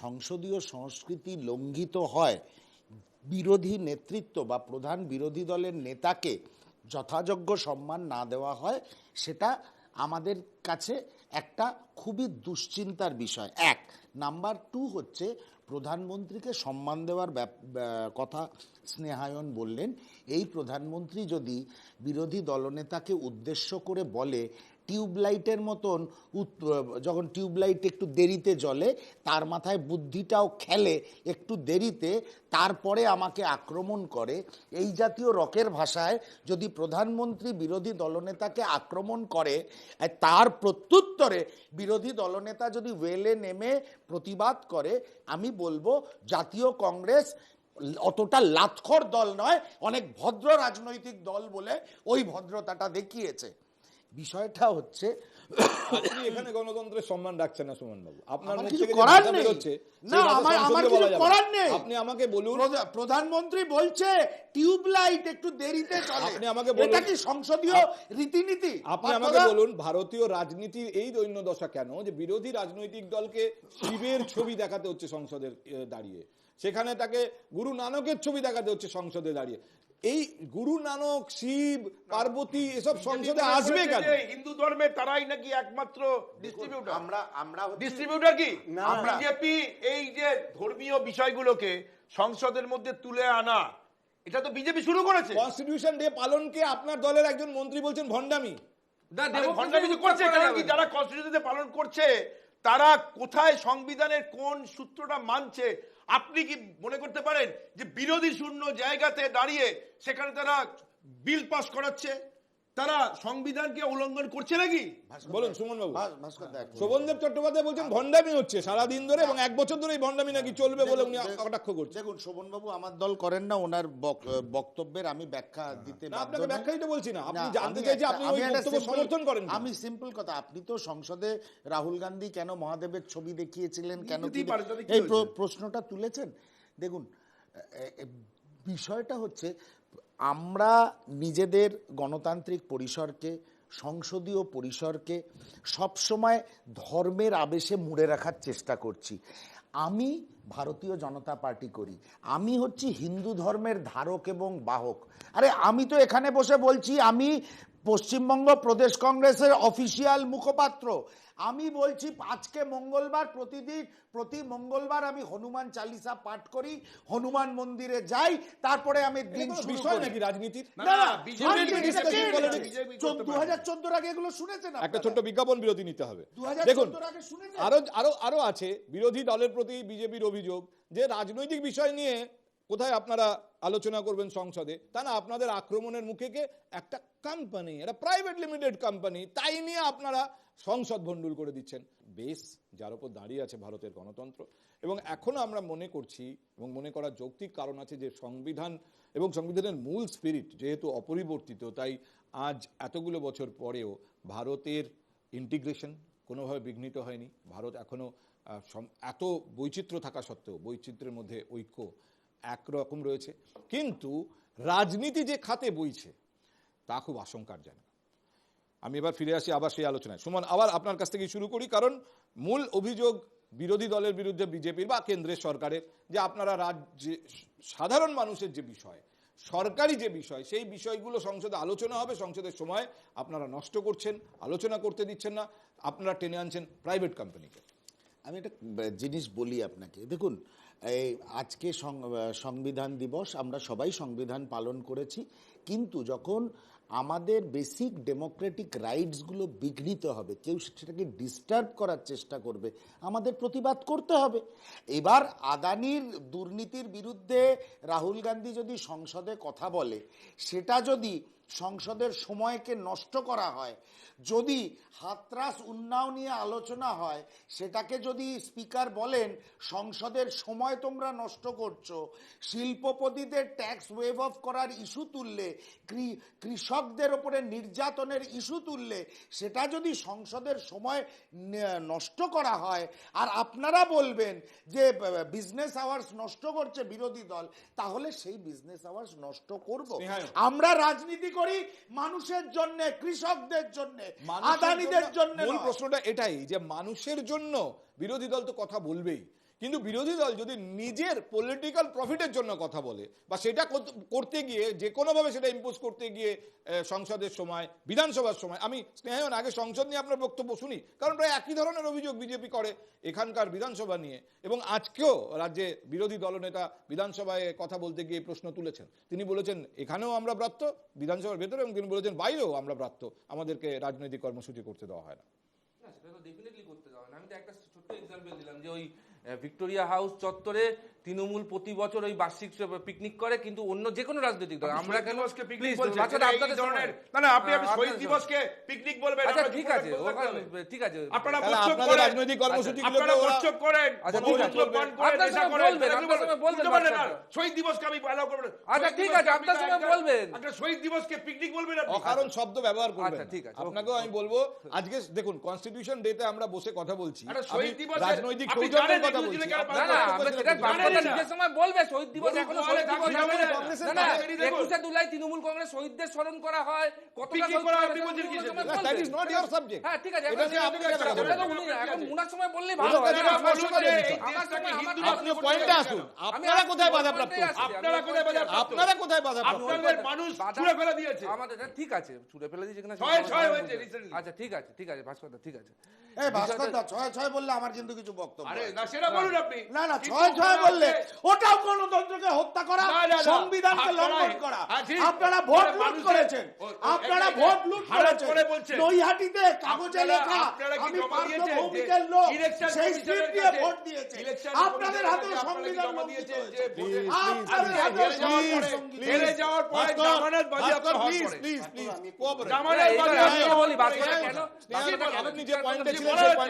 সংসদীয় সংস্কৃতি লঙ্ঘিত হয়, বিরোধী নেতৃত্ব বা প্রধান বিরোধী দলের নেতাকে যথাযোগ্য সম্মান না দেওয়া হয়, সেটা আমাদের কাছে একটা খুবই দুশ্চিন্তার বিষয়। 1 নাম্বার 2 হচ্ছে প্রধানমন্ত্রীকে সম্মান দেওয়ার কথা স্নেহায়ন বললেন। এই প্রধানমন্ত্রী যদি বিরোধী দলনেতাকে উদ্দেশ্য করে বলে টিউবলাইটের মতন, যখন টিউবলাইট একটু দেরিতে জ্বলে তার মাথায় বুদ্ধিটাও খেলে একটু দেরিতে, তারপরে আমাকে আক্রমণ করে, এই জাতীয় রকের ভাষায় যদি প্রধানমন্ত্রী বিরোধী দলনেতাকে আক্রমণ করে, তার প্রত্যুত্তরে বিরোধী দলনেতা যদি ওয়েলে নেমে প্রতিবাদ করে, আমি বলবো জাতীয় কংগ্রেস অতটা লাতখর দল নয়, অনেক ভদ্র রাজনৈতিক দল বলে ওই ভদ্রতাটা দেখিয়েছে। বিষয়টা হচ্ছে আপনি এখানে গণতন্ত্রের সম্মান রাখছেন না সুমন বাবু, আপনার মুখ কিছু থেকে যে করার কথা নেই। বেরোচ্ছে, না, আমার কিছু করার নেই। আপনি আমাকে বলুন, প্রধানমন্ত্রী বলছে টিউবলাইট একটু দেরিতে চলে, আপনি আমাকে বলুন, এটা কি সংসদীয় রীতিনীতি? আপনি আমাকে বলুন ভারতীয় রাজনীতির এই দৈন্য দশা কেন যে বিরোধী রাজনৈতিক দলকে শিবের ছবি দেখাতে হচ্ছে সংসদের দাঁড়িয়ে, সেখানে তাকে গুরু নানকের ছবি দেখাতে হচ্ছে সংসদে দাঁড়িয়ে। এই গুরু নানক, শিব, পার্বতী এসব সংসদে আসবে কেন? হিন্দু ধর্মের তারাই নাকি একমাত্র ডিস্ট্রিবিউটর। আমরা ডিস্ট্রিবিউটর কি? বিজেপি এই যে ধর্মীয় বিষয়গুলোকে সংসদের মধ্যে তুলে আনা, এটা তো বিজেপি শুরু করেছে। কনস্টিটিউশন ডে পালনকে আপনার দলের একজন মন্ত্রী বলছেন ভণ্ডামি। ভণ্ডামি করছে, কারণ কি যারা কনস্টিটিউশন ডে পালন করছে তারা কোথায় সংবিধানের কোন সূত্রটা মানছে? আপনি কি মনে করতে পারেন যে বিরোধী শূন্য জায়গাতে দাঁড়িয়ে সেখানে তারা বিল পাস করাচ্ছে, তারা সংবিধানকে উল্লঙ্ঘন করছে নাকি? বলুন সুমন বাবু। শোভনদেব চট্টোপাধ্যায় বলছেন ভণ্ডামি হচ্ছে সারাদিন ধরে এবং 1 বছর ধরে এই ভণ্ডামি নাকি চলবে বলে উনি কটাক্ষ করছেন। দেখুন শোভন বাবু আমার দল করেন না, ওনার বক্তব্যের আমি ব্যাখ্যা দিতে না, আপনাকে ব্যাখ্যাই তো বলছি না, আপনি জানতে চাইছেন আপনি ওই বক্তব্য সমর্থন করেন। আমি সিম্পল কথা, আপনি তো সংসদে রাহুল গান্ধী কেন মহাদেবের ছবি দেখিয়েছিলেন, কেন এই প্রশ্নটা তুলেছেন। দেখুন বিষয়টা হচ্ছে আমরা নিজেদের গণতান্ত্রিক পরিসরকে, সংসদীয় পরিসরকে সবসময় ধর্মের আবেশে মুড়ে রাখার চেষ্টা করছি। আমি ভারতীয় জনতা পার্টি করি, আমি হচ্ছি হিন্দু ধর্মের ধারক এবং বাহক। আরে আমি তো এখানে বসে বলছি আমি পশ্চিমবঙ্গ প্রদেশ কংগ্রেসের অফিসিয়াল মুখপাত্র। আমি বলছি আজকে মঙ্গলবার, প্রতি মঙ্গলবার আমি হনুমান চালিসা পাঠ করি, হনুমান মন্দিরে যাই, তারপরে আমি দিন শুরু করি। নাকি রাজনীতির? না, 2014 আগে এগুলো শুনেছেন? একটা ছোট্ট বিজ্ঞাপন বিরতি নিতে হবে। দেখুন আরো আছে বিরোধী দলের প্রতি বিজেপির অভিযোগ যে রাজনৈতিক বিষয় নিয়ে কোথায় আপনারা আলোচনা করবেন সংসদে, তা না আপনাদের আক্রমণের মুখে একটা কোম্পানি, একটা প্রাইভেট লিমিটেড কোম্পানি, তাই নিয়ে আপনারা সংসদ ভণ্ডুল করে দিচ্ছেন। বেশ, যার উপর দাঁড়িয়ে আছে ভারতের গণতন্ত্র, এবং এখনো আমরা মনে করছি এবং মনে করার যৌক্তিক কারণ আছে যে সংবিধান এবং সংবিধানের মূল স্পিরিট যেহেতু অপরিবর্তিত, তাই আজ এতগুলো বছর পরেও ভারতের ইন্টিগ্রেশন কোনোভাবে বিঘ্নিত হয়নি। ভারত এখনো এত বৈচিত্র্য থাকা সত্ত্বেও বৈচিত্র্যের মধ্যে ঐক্য একরকম রয়েছে, কিন্তু রাজনীতি যে খাতে বইছে তা খুব আশঙ্কার জায়গা। আমি এবার ফিরে আসি আবার সেই আলোচনায়। সুমন, আবার আপনার কাছ থেকে শুরু করি, কারণ মূল অভিযোগ বিরোধী দলের বিরুদ্ধে বিজেপির বা কেন্দ্রের সরকারের যে আপনারা রাজ্যে সাধারণ মানুষের যে বিষয়, সরকারি যে বিষয়, সেই বিষয়গুলো সংসদে আলোচনা হবে, সংসদের সময় আপনারা নষ্ট করছেন, আলোচনা করতে দিচ্ছেন না, আপনারা টেনে আনছেন প্রাইভেট কোম্পানিকে। আমি একটা জিনিস বলি আপনাকে, দেখুন এই আজকে সংবিধান দিবস, আমরা সবাই সংবিধান পালন করেছি, কিন্তু যখন আমাদের বেসিক ডেমোক্রেটিক রাইটসগুলো বিঘ্নিত হবে, কেউ সেটাকে ডিস্টার্ব করার চেষ্টা করবে, আমাদের প্রতিবাদ করতে হবে। এবার আদানির দুর্নীতির বিরুদ্ধে রাহুল গান্ধী যদি সংসদে কথা বলে, সেটা যদি সংসদের সময়কে নষ্ট করা হয়, যদি হাতরাস উন্নয়ন নিয়ে আলোচনা হয়, সেটাকে যদি স্পিকার বলেন সংসদের সময় তোমরা নষ্ট করছো, শিল্পপতিদের ট্যাক্স ওয়েভ অফ করার ইস্যু তুললে, কৃষকদের ওপরে নির্যাতনের ইস্যু তুললে, সেটা যদি সংসদের সময় নষ্ট করা হয়, আর আপনারা বলবেন যে বিজনেস আওয়ার্স নষ্ট করছে বিরোধী দল, তাহলে সেই বিজনেস আওয়ার্স নষ্ট করব। আমরা রাজনীতি করি মানুষের জন্য, কৃষকদের জন্য, আদানিদের জন্য। মূল প্রশ্নটা এটাই যে মানুষের জন্য বিরোধী দল তো কথা বলবেই, কিন্তু বিরোধী দল যদি নিজের পলিটিক্যাল প্রফিটের জন্য কথা বলে বা সেটা করতে গিয়ে যে কোনোভাবে সেটা ইম্পোজ করতে গিয়ে সংসদের সময়, বিধানসভার সময়, আমি স্নেহায়ন আগে সংসদ নিয়ে আপনার বক্তব্য শুনি, কারণ প্রায় একই ধরনের অভিযোগ বিজেপি করে এখানকার বিধানসভা নিয়ে, এবং আজকেও রাজ্যে বিরোধী দলনেতা বিধানসভায় কথা বলতে গিয়ে প্রশ্ন তুলেছেন। তিনি বলেছেন এখানেও আমরা ব্রাত্য বিধানসভার ভেতরে, এবং তিনি বলেছেন বাইরেও আমরা ব্রাত্য, আমাদেরকে রাজনৈতিক কর্মসূচি করতে দেওয়া হয় না। সেটা তো ডেফিনেটলি করতে দেওয়া হয় না। আমি তো একটা ছোট্ট এক্সাম্পল দিলাম যে ওই ভিক্টোরিয়া হাউস চত্বরে তৃণমূল প্রতি বছর ওই বার্ষিক পিকনিক করে, কিন্তু অন্য যে কোনো রাজনৈতিক দল আমরা কেন পিকনিক বলছেন? না আপনি শহীদ দিবসকে পিকনিক বলবেন? আচ্ছা ঠিক আছে, ঠিক আছে, আপনারা আপনাদের রাজনৈতিক কর্মসূচিগুলো প্রচ্ছদ করেন, শহীদ দিবসকে আমি অ্যালাউ করব না। আচ্ছা ঠিক আছে, আপনার সময় বলবেন, একটা শহীদ দিবসকে পিকনিক বলবেন আপনি? অকারণ শব্দ ব্যবহার করবেন। আচ্ছা ঠিক আছে, আপনাকেও আমি বলবো, আজকে দেখুন কনস্টিটিউশন ডে তে আমরা বসে কথা বলছি, শহীদ দিবস রাজনৈতিক সৌজন্যের কথা বলছি। না না, আমরা সেটা বারবার নিজের সময় বলবে শহীদ দিবস এখনো শহীদ দিবস হবে না। 21শে জুলাই তৃণমূল কংগ্রেস শহীদদের স্মরণ করা হয়, কতটা করা আপনি বলছেন কি? That is not your subject. হ্যাঁ ঠিক আছে, এটা নিয়ে আপনি কেন কথা বলছেন? এখন মুনার সময় বললেই ভালো হয়। আপনি পয়েন্টে আসুন, আপনারা কোথায় বাধাপ্রাপ্ত? আপনারা কোথায় বাধাপ্রাপ্ত? আপনারা কোথায় বাধাপ্রাপ্ত? আপনাদের মানুষ ছুঁড়ে ফেলে দিয়েছে। আমাদের ঠিক আছে, ছুঁড়ে ফেলে দিয়েছে কিনা? 6 হয়েছে রিসেন্টলি। আচ্ছা ঠিক আছে, ঠিক আছে ভাস্কর দা, ঠিক আছে। এই ভাস্কর দা 6 বললে আমার কিন্তু কিছু বক্তব্য। আরে না সেটা বলুন আপনি। না না 6 বললে ওটাও গণতন্ত্রকে হত্যা করা, সংবিধানকে লঙ্ঘন করা। আপনারা ভোট লুট করেছেন, আপনারা ভোট লুট করেছেন। নৈহাটিতে কাগজে লেখা আমি পার্শ্বভৌমিকের লোক, সেই স্লিপ দিয়ে ভোট দিয়েছে। আপনাদের হাতে সংবিধান লঙ্ঘিত হয়েছে। আপনাদের হাতে হেরে যাওয়ার পরে জামানত বাজেয়াপ্ত হওয়ার পরে প্লিজ জামানত বাজেয়াপ্ত বলি ভাস্কর কেন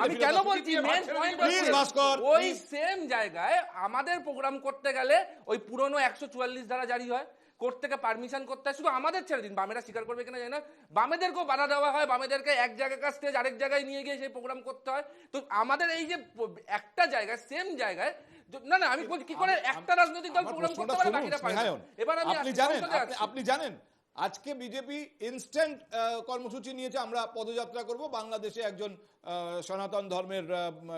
আমি কেন বলছি মেন পয়েন্ট প্লিজ ভাস্কর, ওই সেম জায়গায় আমাদের প্রোগ্রাম করতে গেলে ওই পুরনো 144 ধারা জারি হয়, কোর্ট থেকে পারমিশন করতে হয়। শুধু আমাদের ছেড়ে দিন, বামেরা স্বীকার করবে কিনা জানি না, বামেদেরকেও বাধা দেওয়া হয়, বামেদেরকে এক জায়গায় স্টেজ আরেক জায়গায় নিয়ে গিয়ে সেই প্রোগ্রাম করতে হয়। তো আমাদের এই যে একটা জায়গায় সেম জায়গায়, না না আমি বলছি কি করে একটা রাজনৈতিক দল প্রোগ্রাম করতে পারে বাকিরা পারে না। এবার আমি আপনি জানেন আজকে বিজেপি ইনস্ট্যান্ট কর্মসূচি নিয়েছে, আমরা পদযাত্রা করব, বাংলাদেশে একজন সনাতন ধর্মের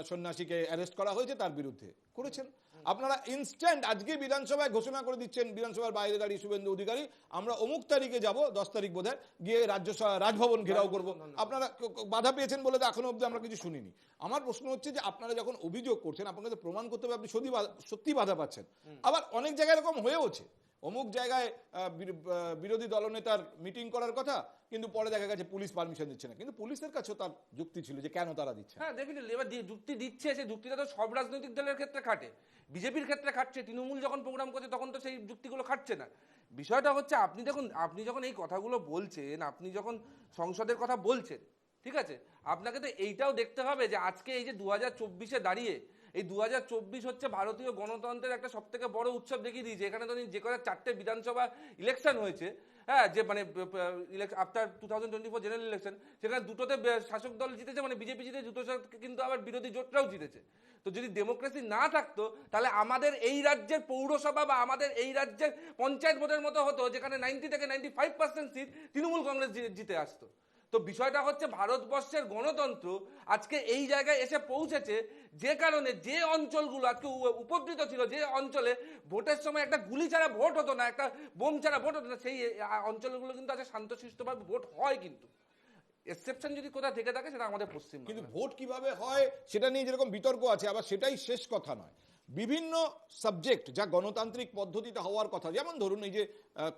সন্ন্যাসীকে অ্যারেস্ট করা হয়েছে, তার বিরুদ্ধে করেছেন। আপনারা ইনস্ট্যান্ট আজকে বিধানসভায় ঘোষণা করে দিচ্ছেন, বিধানসভার বাইরে দাঁড়িয়ে শুভেন্দু অধিকারী, আমরা অমুক তারিখে যাব, 10 তারিখ বোধহয়, গিয়ে রাজভবন ঘেরাও করব। আপনারা বাধা পেয়েছেন বলে তো এখনো অব্দি আমরা কিছু শুনিনি। আমার প্রশ্ন হচ্ছে যে আপনারা যখন অভিযোগ করছেন, আপনাকে তো প্রমাণ করতে হবে আপনি সত্যি বাধা পাচ্ছেন। আবার অনেক জায়গায় এরকম হয়েওছে, অমুক জায়গায় বিরোধী দলনেতার মিটিং করার কথা, কিন্তু পরে দেখা গেছে পুলিশ পারমিশন দিচ্ছে না, কিন্তু পুলিশের কাছেও তার যুক্তি ছিল যে কেন তারা দিচ্ছে। হ্যাঁ ডেফিনেটলি, এবার যুক্তি দিচ্ছে, সেই যুক্তিটা তো সব রাজনৈতিক দলের ক্ষেত্রে খাটে, বিজেপির ক্ষেত্রে খাটছে, তৃণমূল যখন প্রোগ্রাম করছে তখন তো সেই যুক্তিগুলো খাটছে না। বিষয়টা হচ্ছে আপনি যখন এই কথাগুলো বলছেন, আপনি যখন সংসদের কথা বলছেন, ঠিক আছে, আপনাকে তো এইটাও দেখতে হবে যে আজকে এই যে 2024-এ দাঁড়িয়ে এই 2024 হচ্ছে ভারতীয় গণতন্ত্রের একটা সবথেকে বড় উৎসব দেখিয়ে দিয়েছে। এখানে তো যে করে 4টে বিধানসভা ইলেকশন হয়েছে, হ্যাঁ, যে মানে আফটার 2024 জেনারেল ইলেকশন, সেখানে দুটোতে শাসক দল জিতেছে, মানে বিজেপি জিতেছে, দুটো কিন্তু আবার বিরোধী জোটরাও জিতেছে। তো যদি ডেমোক্রেসি না থাকতো তাহলে আমাদের এই রাজ্যের পৌরসভা বা আমাদের এই রাজ্যের পঞ্চায়েত ভোটের মতো হতো, যেখানে 90 থেকে 95% সিট তৃণমূল কংগ্রেস জিতে আসতো। তো বিষয়টা হচ্ছে ভারতবর্ষের গণতন্ত্র আজকে এই জায়গায় এসে পৌঁছেছে, যে কারণে যে অঞ্চলগুলো আজকে উপকৃত ছিল, যে অঞ্চলে ভোটের সময় একটা গুলি ছাড়া ভোট হতো না, একটা বোম ছাড়া ভোট হতো না, সেই অঞ্চলগুলো কিন্তু আজকে শান্তশিষ্টভাবে ভোট হয়। কিন্তু এক্সেপশন যদি কোথা থেকে থাকে সেটা আমাদের পশ্চিম। কিন্তু ভোট কিভাবে হয় সেটা নিয়ে যেরকম বিতর্ক আছে, আবার সেটাই শেষ কথা নয়। বিভিন্ন সাবজেক্ট যা গণতান্ত্রিক পদ্ধতিতে হওয়ার কথা, যেমন ধরুন এই যে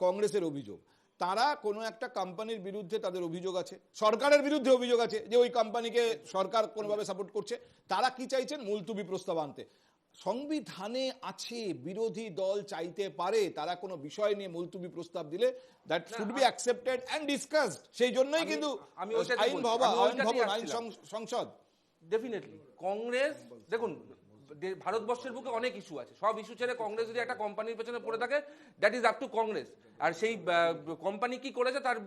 কংগ্রেসের অভিযোগ, তারা কোনো একটা কোম্পানির বিরুদ্ধে তাদের অভিযোগ আছে, সরকারের বিরুদ্ধে অভিযোগ আছে যে ওই কোম্পানিকে সরকার কোনোভাবে সাপোর্ট করছে, তারা কি চাইছেন, মুলতুবি প্রস্তাব আনতে। সংবিধানে আছে বিরোধী দল চাইতে পারে, তারা কোনো বিষয় নিয়ে মুলতুবি প্রস্তাব দিলে that should be accepted and discussed. সেই জন্যই কিন্তু আইন সংসদ ডেফিনেটলি কংগ্রেস, দেখুন ভারতবর্ষের বুকে অনেক ইস্যু আছে, সব ইস্যু ছেড়ে কংগ্রেস যদি একটা কোম্পানির পেছনে পড়ে থাকে, that is up to Congress. আর সেই কোম্পানি কি করেছে তার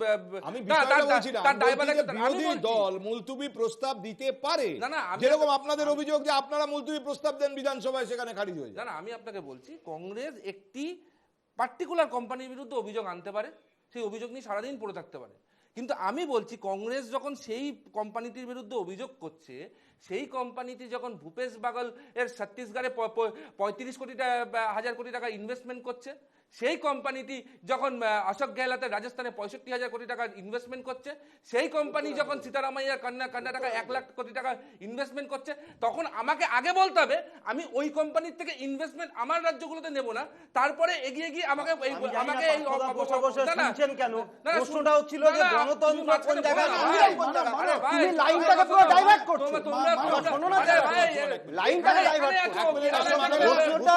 বিরোধী দল মুলতুবি প্রস্তাব দিতে পারে, যেরকম আপনাদের অভিযোগ যে আপনারা মুলতুবি প্রস্তাব দেন বিধানসভায়, সেখানে খারিজ হয়ে যায়। না আমি আপনাকে বলছি, কংগ্রেস একটি পার্টিকুলার কোম্পানির বিরুদ্ধে অভিযোগ আনতে পারে, সেই অভিযোগ নিয়ে সারাদিন পড়ে থাকতে পারে, কিন্তু আমি বলছি কংগ্রেস যখন সেই কোম্পানিটির বিরুদ্ধে অভিযোগ করছে, সেই কোম্পানিতে যখন ভূপেশ বাগল এর ছত্তিশগড়ে 35 কোটি হাজার কোটি টাকা ইনভেস্টমেন্ট করছে, সেই কোম্পানিটি যখন অশোক গেহলতের রাজস্থানে 65,000 কোটি টাকা ইনভেস্টমেন্ট করছে, সেই কোম্পানি যখন সীতারামাইয়ার কর্ণাটকা 1 লাখ কোটি টাকা ইনভেস্টমেন্ট করছে, তখন আমাকে আগে বলতে হবে আমি ওই কোম্পানির থেকে ইনভেস্টমেন্ট আমার রাজ্যগুলোতে নেব না, তারপরে এগিয়ে গিয়ে আমাকে এই শুনছেন কেন? প্রশ্নটা হচ্ছিল যে গণতন্ত্র কোন জায়গায় তুমি লাইনটাকে পুরো ডাইভার্ট করছো। শোনো না, লাইনটাকে ডাইভার্ট করছো। প্রশ্নটা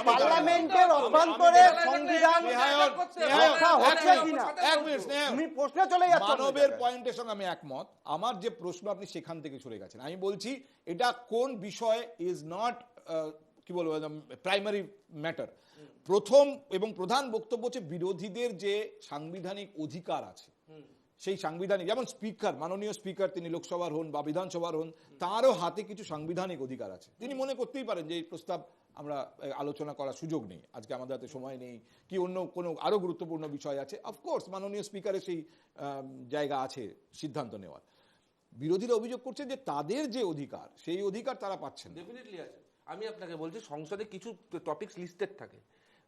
পার্লামেন্টের অভ্যন্তরে সংবিধান রক্ষা হচ্ছে কিনা, তুমি প্রশ্নে চলে যাচ্ছ। মানবের পয়েন্টের সঙ্গে আমি একমত। আমার যে প্রশ্ন আপনি সেখান থেকে সরে গেছেন। আমি বলছি এটা কোন বিষয় ইজ নট কি বলবো প্রাইমারি ম্যাটার। প্রথম এবং প্রধান বক্তব্য হচ্ছে বিরোধীদের যে সাংবিধানিক অধিকার আছে, সেই সাংবিধানিক, যেমন স্পিকার, মাননীয় স্পিকার তিনি লোকসভার হন বা বিধানসভার হন, তারও হাতে কিছু সাংবিধানিক অধিকার আছে। তিনি মনে করতেই পারেন যে এই প্রস্তাব আমরা আলোচনা করার সুযোগ নেই, আজকে আমাদের হাতে সময় নেই, কি অন্য কোনো আরো গুরুত্বপূর্ণ বিষয় আছে। অফকোর্স মাননীয় স্পিকারের সেই জায়গা আছে সিদ্ধান্ত নেওয়ার। বিরোধীরা অভিযোগ করছে যে তাদের যে অধিকার, সেই অধিকার তারা পাচ্ছেন। ডেফিনেটলি আছে। আমি আপনাকে বলছি সংসদে কিছু টপিকস লিস্টেড থাকে,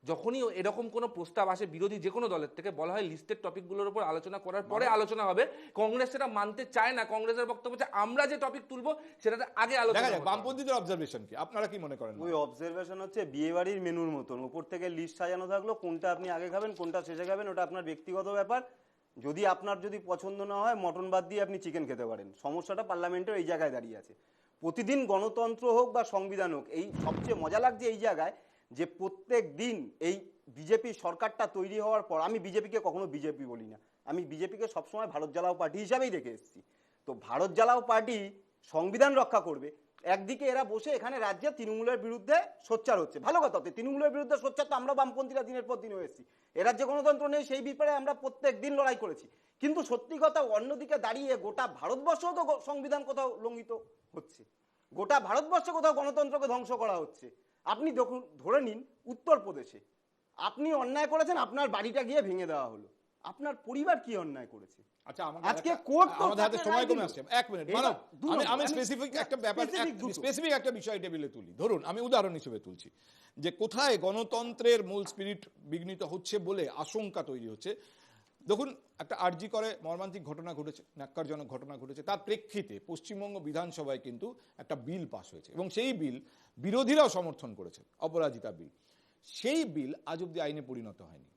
যখনই এরকম কোনো প্রস্তাব আসে বিরোধী যে কোনো দলের থেকে, বলা হয় লিস্টেড টপিকগুলোর উপর আলোচনা করার পরে আলোচনা হবে। কংগ্রেস সেটা মানতে চায় না। কংগ্রেসের বক্তব্য হচ্ছে আমরা যে টপিক তুলবো সেটাতে আগে আলোচনা হবে। বামপন্থীদের অবজারভেশন কি, আপনারা কি মনে করেন? ওই অবজারভেশন হচ্ছে বিয়ে বাড়ির মেনুর মতন, উপর থেকে লিস্ট সাজানো থাকলো, কোনটা আপনি আগে খাবেন কোনটা শেষে খাবেন ওটা আপনার ব্যক্তিগত ব্যাপার। যদি আপনার পছন্দ না হয় মটন বাদ দিয়ে আপনি চিকেন খেতে পারেন। সমস্যাটা পার্লামেন্টের এই জায়গায় দাঁড়িয়ে আছে। প্রতিদিন গণতন্ত্র হোক বা সংবিধান হোক, এই সবচেয়ে মজা লাগছে এই জায়গায় যে প্রত্যেক দিন এই বিজেপি সরকারটা তৈরি হওয়ার পর, আমি বিজেপিকে কখনো বিজেপি বলি না, আমি বিজেপিকে সবসময় ভারত জ্বালাও পার্টি হিসাবেই দেখে এসেছি। তো ভারত জ্বালাও পার্টি সংবিধান রক্ষা করবে, একদিকে এরা বসে এখানে রাজ্যে তৃণমূলের বিরুদ্ধে সোচ্চার হচ্ছে। ভালো কথা, তৃণমূলের বিরুদ্ধে সোচ্চার তো আমরা বামপন্থীরা দিনের পর দিন হয়েছি। এ রাজ্যে গণতন্ত্র নেই, সেই ব্যাপারে আমরা প্রত্যেক দিন লড়াই করেছি। কিন্তু সত্যি কথা, অন্যদিকে দাঁড়িয়ে গোটা ভারতবর্ষও তো সংবিধান কোথাও লঙ্ঘিত হচ্ছে, গোটা ভারতবর্ষে কোথাও গণতন্ত্রকে ধ্বংস করা হচ্ছে। আপনি দেখুন, ধরে নিন উত্তরপ্রদেশে আপনি অন্যায় করেছেন, আপনার বাড়িটা গিয়ে ভেঙে দেওয়া হলো, আপনার পরিবার কি অন্যায় করেছে? আচ্ছা, আজকে কোর্ট তো আমাদের হাতে সময় কমে আসছে, এক মিনিট মানব, আমি স্পেসিফিক একটা ব্যাপার, স্পেসিফিক একটা বিষয় টেবিলে তুলি। ধরুন আমি উদাহরণ হিসেবে তুলছি যে কোথায় গণতন্ত্রের মূল স্পিরিট বিঘ্নিত হচ্ছে বলে আশঙ্কা তৈরি হচ্ছে। দেখুন, একটা আরজি করে মর্মান্তিক ঘটনা ঘটেছে, ন্যাক্কারজনক ঘটনা ঘটেছে, তার প্রেক্ষিতে পশ্চিমবঙ্গ বিধানসভায় কিন্তু একটা বিল পাস হয়েছে এবং সেই বিল বিরোধীরাও সমর্থন করেছে, অপরাজিতা বিল। সেই বিল আজ অব্দি আইনে পরিণত হয়নি।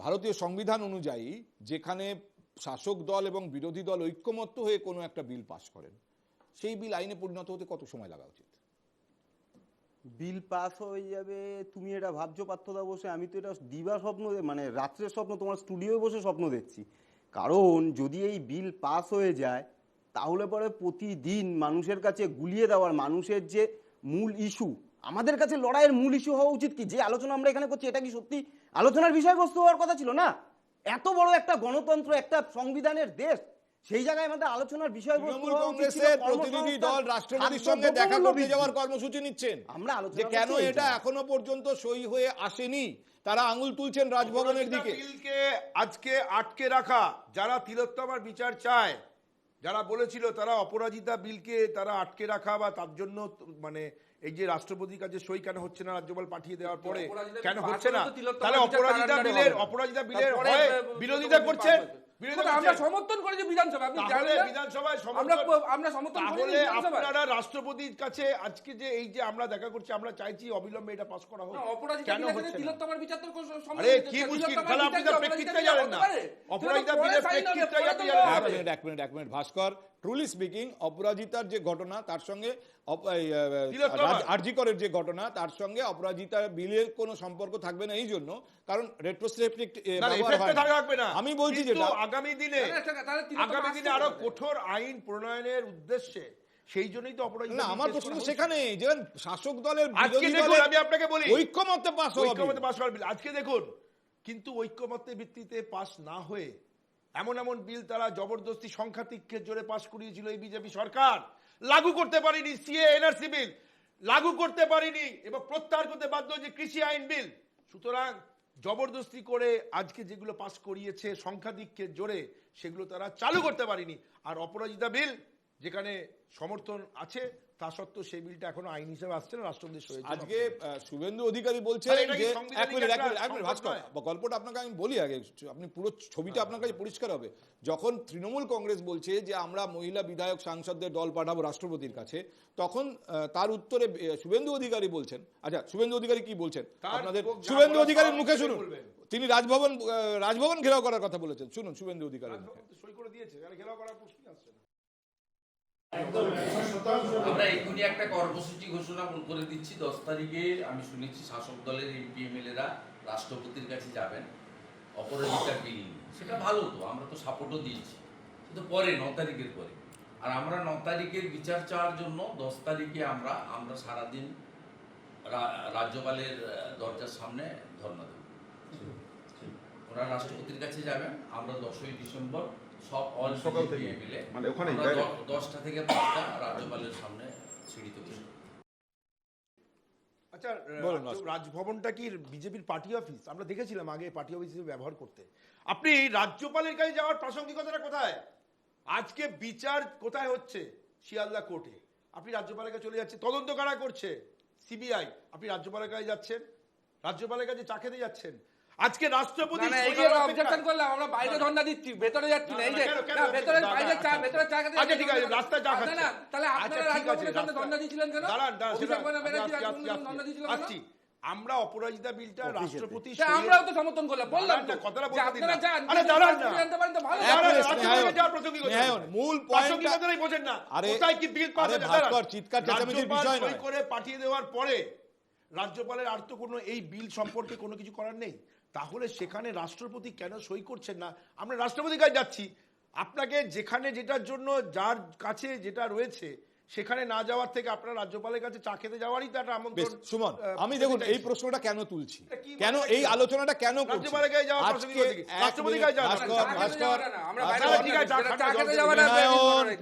ভারতীয় সংবিধান অনুযায়ী যেখানে শাসক দল এবং বিরোধী দল ঐক্যমত্য হয়ে কোনো একটা বিল পাস করেন, সেই বিল আইনে পরিণত হতে কত সময় লাগা উচিত? বিল পাস হয়ে যাবে তুমি এটা ভাবছো পার্থদা বসে, আমি তো এটা দিবা স্বপ্ন, মানে রাত্রের স্বপ্ন, তোমার স্টুডিওয়ে বসে স্বপ্ন দেখছি। কারণ যদি এই বিল পাস হয়ে যায় তাহলে পরে প্রতিদিন মানুষের কাছে গুলিয়ে দেওয়ার, মানুষের যে মূল ইস্যু, আমাদের কাছে লড়াইয়ের মূল ইস্যু হওয়া উচিত কি, যে আলোচনা আমরা এখানে করছি এটা কি সত্যি আলোচনার বিষয়বস্তু হওয়ার কথা ছিল? না, এত বড় একটা গণতন্ত্র, একটা সংবিধানের দেশ, সেই জায়গায় আমাদের আলোচনার বিষয়বস্তু হওয়া উচিত ছিল প্রতিনিধি দল রাষ্ট্রপতির সঙ্গে দেখা করতে যাওয়ার কর্মসূচি নিচ্ছেন। আমরা আলোচনা যে কেন এটা এখনো পর্যন্ত সই হয়ে আসেনি, তারা আঙুল তুলছেন রাজভবনের দিকে। বিলকে আজকে আটকে রাখা, যারা তিলোত্তমার বিচার চায়, যারা বলেছিল তারা অপরাজিতা বিলকে তারা আটকে রাখা বা তার জন্য মানে এই যে রাষ্ট্রপতির কাছে সই কেন হচ্ছে না, রাজ্যপাল পাঠিয়ে দেওয়ার পরে কেন হচ্ছে না, তাহলে অপরাজিতা বিলের হয় বিরোধিতা করছেন। আমরা সমর্থন করেছি বিধানসভা, আপনি জানেন বিধানসভায় আমরা সমর্থন করেছি। আপনারা রাষ্ট্রপতির কাছে আজকে যে এই যে আমরা দেখা করছি, আমরা চাইছি অবিলম্বে এটা পাস করা হোক, কেন হচ্ছে না? তিলোত্তমার বিচার তো আরে কি মুশকিল, তাহলে আপনি তো প্রেক্ষিতটা জানেন না, অপরাজিতা বিলের প্রেক্ষিতটা আপনি জানেন না। এক মিনিট ভাস্কর, ট্রুলি স্পিকিং, অপরাজিতার যে ঘটনা তার সঙ্গে আরজি করের যে ঘটনা তার সঙ্গে অপরাজিতা বিলের কোনো সম্পর্ক থাকবে না, এই জন্য কারণ রেট্রোস্পেক্টিভ থাকবে না। আমি বলছি যেটা আগামী দিনে আরো কঠোর আইন প্রণয়নের উদ্দেশ্যে, সেই জন্যই তো অপরাজিতা। না, আমার প্রশ্ন সেখানে যে শাসক দলের আমি আপনাকে বলি ঐক্যমত্যে পাস হওয়ার বিল আজকে দেখুন, কিন্তু ঐক্যমত্যের ভিত্তিতে পাস না হয়ে এমন এমন বিল তারা জবরদস্তি সংখ্যাধিক্যের জোরে পাস করিয়েছিল এই বিজেপি সরকার, লাগু করতে পারেনি। সিএ এনআরসি বিল লাগু করতে পারেনি এবং প্রত্যাহার করতে বাধ্য হয়েছে কৃষি আইন বিল। সুতরাং জবরদস্তি করে আজকে যেগুলো পাস করিয়েছে সংখ্যাধিক্যের জোরে, সেগুলো তারা চালু করতে পারেনি। আর অপরাজিতা বিল যেখানে সমর্থন আছে তা সত্ত্বেও সেই বিলটা এখনো আইন হিসেবে আসছে না, রাষ্ট্রপতি সই হয়েছে। আজকে শুভেন্দু অধিকারী বলছেন তাহলে এটা কি যে সাংবিধানিক এক মিনিট একটা ভাস্কর, সংকট গল্পটা আপনাকে আমি বলি আগে, আপনি পুরো ছবিটা আপনার কাছে পরিষ্কার হবে। যখন তৃণমূল কংগ্রেস বলছে যে আমরা মহিলা বিধায়ক সাংসদদের দল পাঠাবো রাষ্ট্রপতির কাছে, তখন তার উত্তরে শুভেন্দু অধিকারী বলছেন, আচ্ছা শুভেন্দু অধিকারী কি বলছেন আপনাদের, শুভেন্দু অধিকারীর মুখে শুনুন। তিনি রাজভবন ঘেরাও করার কথা বলেছেন, শুনুন শুভেন্দু অধিকারীর মুখে। সই করে দিয়েছে, ঘেরাও করার প্রশ্নই আসছে না। আমরা এখনই একটা কর্মসূচি ঘোষণা করে দিচ্ছি। 10 তারিখে আমি শুনেছি শাসক দলের এমপি এমএলএরা রাষ্ট্রপতির কাছে যাবেন অপরাজিতা বিল, সেটা ভালো, তো আমরা তো সাপোর্টও দিয়েছি, কিন্তু পরে 9 তারিখের পরে। আর আমরা 9 তারিখের বিচার চাওয়ার জন্য 10 তারিখে আমরা সারাদিন রাজ্যপালের দরজার সামনে ধর্ণা দেব। ওরা রাষ্ট্রপতির কাছে যাবেন, আমরা 10ই ডিসেম্বর সব অল সকাল থেকে মিলে মানে ওখানে 10টা থেকে 5টা রাজ্যপালের সামনে সিঁড়িতে বসে। আচ্ছা, রাজভবনটা কি বিজেপির পার্টি অফিস? আমরা দেখেছিলাম আগে পার্টি অফিস হিসেবে ব্যবহার করতে। আপনি রাজ্যপালের কাছে যাওয়ার প্রাসঙ্গিকতাটা কোথায়? আজকে বিচার কোথায় হচ্ছে? শিয়ালদা কোর্টে। আপনি রাজ্যপালের কাছে চলে যাচ্ছেন, তদন্ত কারা করছে? সিবিআই। আপনি রাজ্যপালের কাছে যাচ্ছেন, রাজ্যপালের কাছে চা খেতে যাচ্ছেন। আজকে রাষ্ট্রপতি অবজেকশন করলাম, আমরা বাইরে ধর্ণা দিচ্ছি, ভেতরে যাচ্ছি না। এই যে ভেতরে বাইরে চা, ভেতরে চা খেতে। আচ্ছা ঠিক আছে, রাস্তায় চা খাচ্ছেন না, তাহলে আপনারা রাজ্যপালের সামনে ধর্ণা দিয়েছিলেন কেন? আসছি, আমরা অপরাজিতা বিলটা রাষ্ট্রপতি, আমরাও তো সমর্থন করলাম, বললাম তো কথাটা যে বলতে দিন আপনারা না। যান, আরে দাঁড়ান না, জানতে পারেন তো ভালো। মূল পয়েন্টটা বোঝেন না, কোথায় কি বিল পাস আছে? ভাস্কর, চিৎকার চেঁচামেচির বিষয় নয়। করে পাঠিয়ে দেওয়ার পরে রাজ্যপালের আর তো কোনো এই বিল সম্পর্কে কোনো কিছু করার নেই। তাহলে সেখানে রাষ্ট্রপতি কেন সই করছেন না? আমরা রাষ্ট্রপতির কাছে যাচ্ছি, আপনাকে যেখানে যেটার জন্য যার কাছে যেটা রয়েছে সেখানে না যাওয়ার থেকে আপনারা রাজ্যপালের কাছে চা খেতে যাওয়ারই তো একটা আমন্ত্রণ। সুমন, আমি দেখুন এই প্রশ্নটা কেন তুলছি, কেন এই আলোচনাটা কেন করছি, রাজ্যপালের কাছে যাওয়ার রাষ্ট্রপতির কাছে যাওয়া।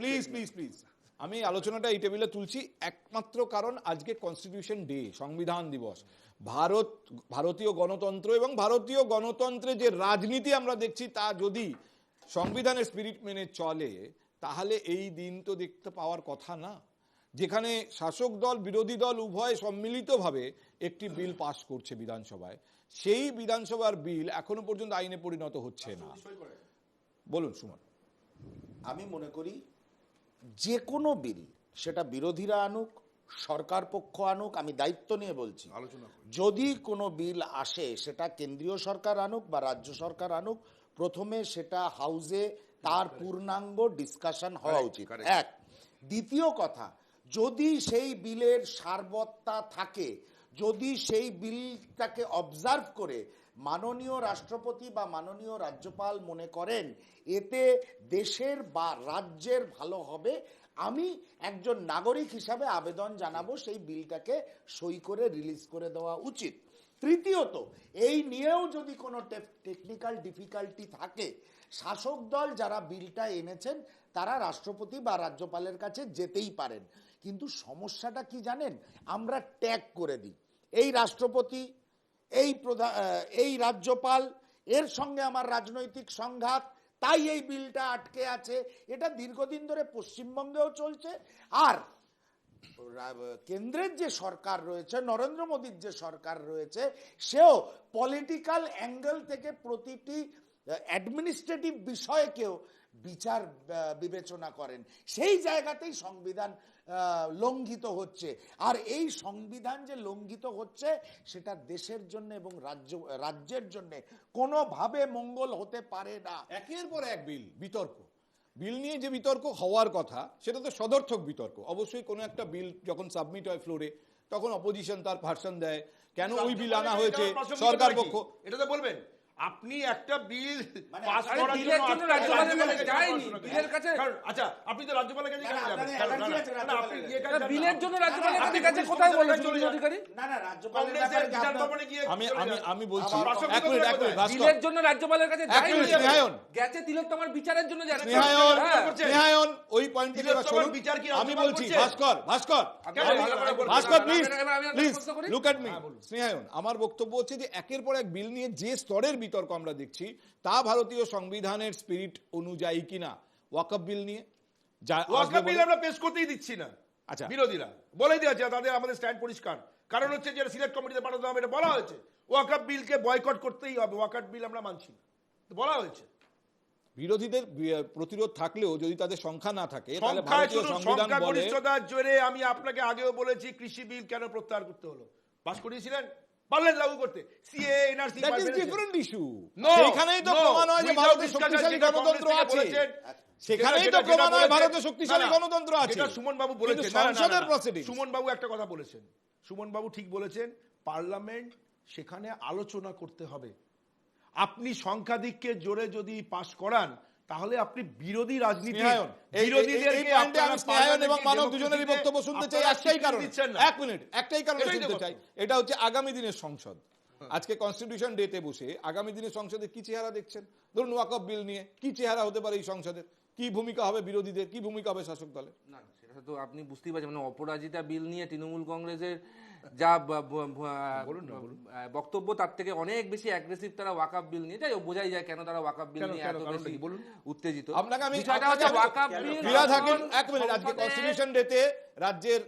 প্লিজ প্লিজ প্লিজ, আমি আলোচনাটা এই টেবিলে তুলছি একমাত্র কারণ আজকে কনস্টিটিউশন ডে, সংবিধান দিবস। ভারতীয় গণতন্ত্র এবং ভারতীয় গণতন্ত্রে যে রাজনীতি আমরা দেখছি তা যদি সংবিধানের স্পিরিট মেনে চলে, তাহলে এই দিন তো দেখতে পাওয়ার কথা না, যেখানে শাসক দল বিরোধী দল উভয় সম্মিলিতভাবে একটি বিল পাশ করছে বিধানসভায়। সেই বিধানসভার বিল এখনো পর্যন্ত আইনে পরিণত হচ্ছে না। বলুন সুমন। আমি মনে করি যে কোনো বিল, সেটা বিরোধীরা আনুক, সরকার পক্ষ আনুক, আমি দায়িত্ব নিয়ে বলছি, যদি কোনো বিল আসে সেটা কেন্দ্রীয় সরকার আনুক বা রাজ্য সরকার আনুক, প্রথমে সেটা হাউসে তার পূর্ণাঙ্গ ডিসকাশন হওয়া উচিত। এক। দ্বিতীয় কথা, যদি সেই বিলের সারবত্তা থাকে, যদি সেই বিলটাকে অবজার্ভ করে মাননীয় রাষ্ট্রপতি বা মাননীয় রাজ্যপাল মনে করেন এতে দেশের বা রাজ্যের ভালো হবে, আমি একজন নাগরিক হিসাবে আবেদন জানাবো সেই বিলটাকে সই করে রিলিজ করে দেওয়া উচিত। তৃতীয়ত, এই নিয়েও যদি কোনো টেকনিক্যাল ডিফিকাল্টি থাকে, শাসক দল যারা বিলটা এনেছেন তারা রাষ্ট্রপতি বা রাজ্যপালের কাছে যেতেই পারেন। কিন্তু সমস্যাটা কি জানেন? আমরা ট্যাগ করে দিই, এই রাষ্ট্রপতি, এই রাজ্যপাল, এর সঙ্গে আমার রাজনৈতিক সংঘাত, তাই এই বিলটা আটকে আছে। এটা দীর্ঘদিন ধরে পশ্চিমবঙ্গেও চলছে। আর কেন্দ্রের যে সরকার রয়েছে, নরেন্দ্র মোদীর যে সরকার রয়েছে, সেও পলিটিক্যাল অ্যাঙ্গেল থেকে প্রতিটি অ্যাডমিনিস্ট্রেটিভ বিষয়কেও বিচার বিবেচনা করেন। সেই জায়গাতেই সংবিধান লঙ্ঘিত হচ্ছে। আর এই সংবিধান যে লঙ্ঘিত হচ্ছে সেটা দেশের জন্য এবং রাজ্যের জন্য কোনোভাবে মঙ্গল হতে পারে না। একের পর এক বিতর্ক, বিল নিয়ে যে বিতর্ক হওয়ার কথা সেটা তো সদর্থক বিতর্ক। অবশ্যই কোনো একটা বিল যখন সাবমিট হয় ফ্লোরে, তখন অপোজিশন তার ভার্সন দেয়, কেন ওই বিল আনা হয়েছে, সরকার পক্ষ। এটা তো বলবেন আপনি একটা বিল পাস করার জন্য রাজ্যপালের কাছে যায়নি, বিলের কাছে। আচ্ছা, আপনি তো রাজ্যপালের কাছে কেন যাবেন? আপনি বিলের জন্য রাজ্যপালের কাছে কোথায় বলেছেন অধিকারী? না না, রাজ্যপালের আমি বলছি বিলের জন্য রাজ্যপালের কাছে যায়নি, গেছে তিলোত্তমার বিচারের জন্য যাচ্ছে। স্নেহায়ন ওই পয়েন্ট থেকে বিচার কি আমি বলছি, ভাস্কর প্লিজ লুক এট মি। স্নেহায়ন, আমার বক্তব্য হচ্ছে যে একের পর এক বিল নিয়ে যে স্তরের বিতর্ক আমরা দেখছি তা ভারতীয় সংবিধানের স্পিরিট অনুযায়ী কিনা। ওয়াকফ বিল নিয়ে যা ওয়াকফ আসবে বিল বলে- আমরা পেশ করতেই দিচ্ছি না। আচ্ছা। বিরোধীরা বলে দিয়েছে তাদের আমাদের স্ট্যান্ড পরিষ্কার, কারণ হচ্ছে যে সিলেক্ট কমিটিতে পাঠাতে হবে, এটা বলা হয়েছে। ওয়াকফ বিলকে বয়কট করতেই হবে, ওয়াকফ বিল আমরা মানছি না, বলা হয়েছে। বিরোধীদের প্রতিরোধ থাকলেও যদি তাদের সংখ্যা না থাকে তাহলে সংখ্যায় ভারতীয় শুধু সংবিধান বলে সংখ্যাগরিষ্ঠতার জোরে, আমি আপনাকে আগেও বলেছি কৃষি বিল কেন প্রত্যাহার করতে হলো, পাস করিয়েছিলেন, পারলেন লাগু করতে। CA NRC that is different issue. No, সেখানেই তো no, প্রমাণ হয় যে without ভারতে discussion, শক্তিশালী যেটা গণতন্ত্র কংগ্রেস আছে। থেকে বলেছেন, সেখানেই তো যেটা প্রমাণ হয় বলেছেন- ভারতে শক্তিশালী না, না, গণতন্ত্র আছে। যেটা সুমন বাবু কিন্তু বলেছেন, না, না, না, সংসদের না, proceedings- সুমন বাবু একটা কথা বলেছেন, সুমন বাবু ঠিক বলেছেন, পার্লামেন্ট সেখানে আলোচনা করতে হবে। আপনি সংখ্যাধিক্যের জোরে যদি পাস করান তাহলে আপনি বিরোধী রাজনীতি, স্নেহায়ন, এই বিরোধীদেরকে পয়েন্টে আমি আপনারা স্নেহায়ন এবং পার্লামেন্টে মানব দুজনেরই ডেমোক্রেসিতে বক্তব্য শুনতে চাই আপনারা একটাই স্বীকৃতি কারণে। দিচ্ছেন না। এক মিনিট, একটাই কারণে এটাই তো শুনতে কথা। চাই, এটা হচ্ছে আগামী দিনের সংসদ। আজকে কনস্টিটিউশন ডেতে বসে আগামী দিনের সংসদে কি চেহারা দেখছেন? ধরুন ওয়াকফ বিল নিয়ে কি চেহারা হতে পারে এই সংসদের, কি ভূমিকা হবে বিরোধীদের, কি ভূমিকা হবে শাসক দলের? না সেটা তো আপনি বুঝতেই পারছেন, মানে অপরাজিতা বিল নিয়ে তৃণমূল কংগ্রেসের যা বক্তব্য তার থেকে অনেক বেশি অ্যাগ্রেসিভ তারা ওয়াকফ বিল নিয়ে, যাই হোক বোঝাই যায় কেন তারা ওয়াকফ বিল নিয়ে এত বেশি উত্তেজিত। আপনাকে আমি বিষয়টা হচ্ছে ওয়াকফ বিল, ফিরহাদ হাকিম, এক মিনিট, আজকে কনস্টিটিউশন ডেতে রাজ্যের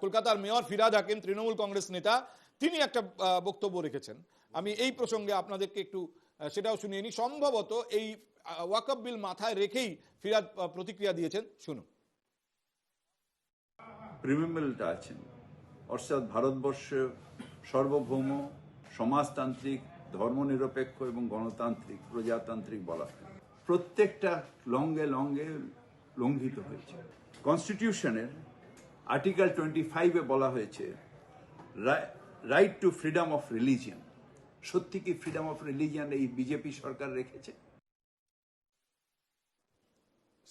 কলকাতার মেয়র ফিরহাদ হাকিম তৃণমূল কংগ্রেস নেতা, তিনি একটা বক্তব্য রেখেছেন। আমি এই প্রসঙ্গে আপনাদেরকে একটু সেটাও শুনিয়ে নিই। সম্ভবত এই ওয়াকফ বিল মাথায় রেখেই ফিরহাদ প্রতিক্রিয়া দিয়েছেন, শুনুন। প্রিমিমেলটা আছেন, অর্থাৎ ভারতবর্ষ সার্বভৌম, সমাজতান্ত্রিক, ধর্মনিরপেক্ষ এবং গণতান্ত্রিক, প্রজাতান্ত্রিক বলা হয়। প্রত্যেকটা লঙ্ঘে লঙ্ঘে লঙ্ঘিত হয়েছে। কনস্টিটিউশনের আর্টিকেল 25-এ বলা হয়েছে right two freedom of religion. সত্যি কি ফ্রিডম অফ রিলিজিয়ন এই বিজেপি সরকার রেখেছে?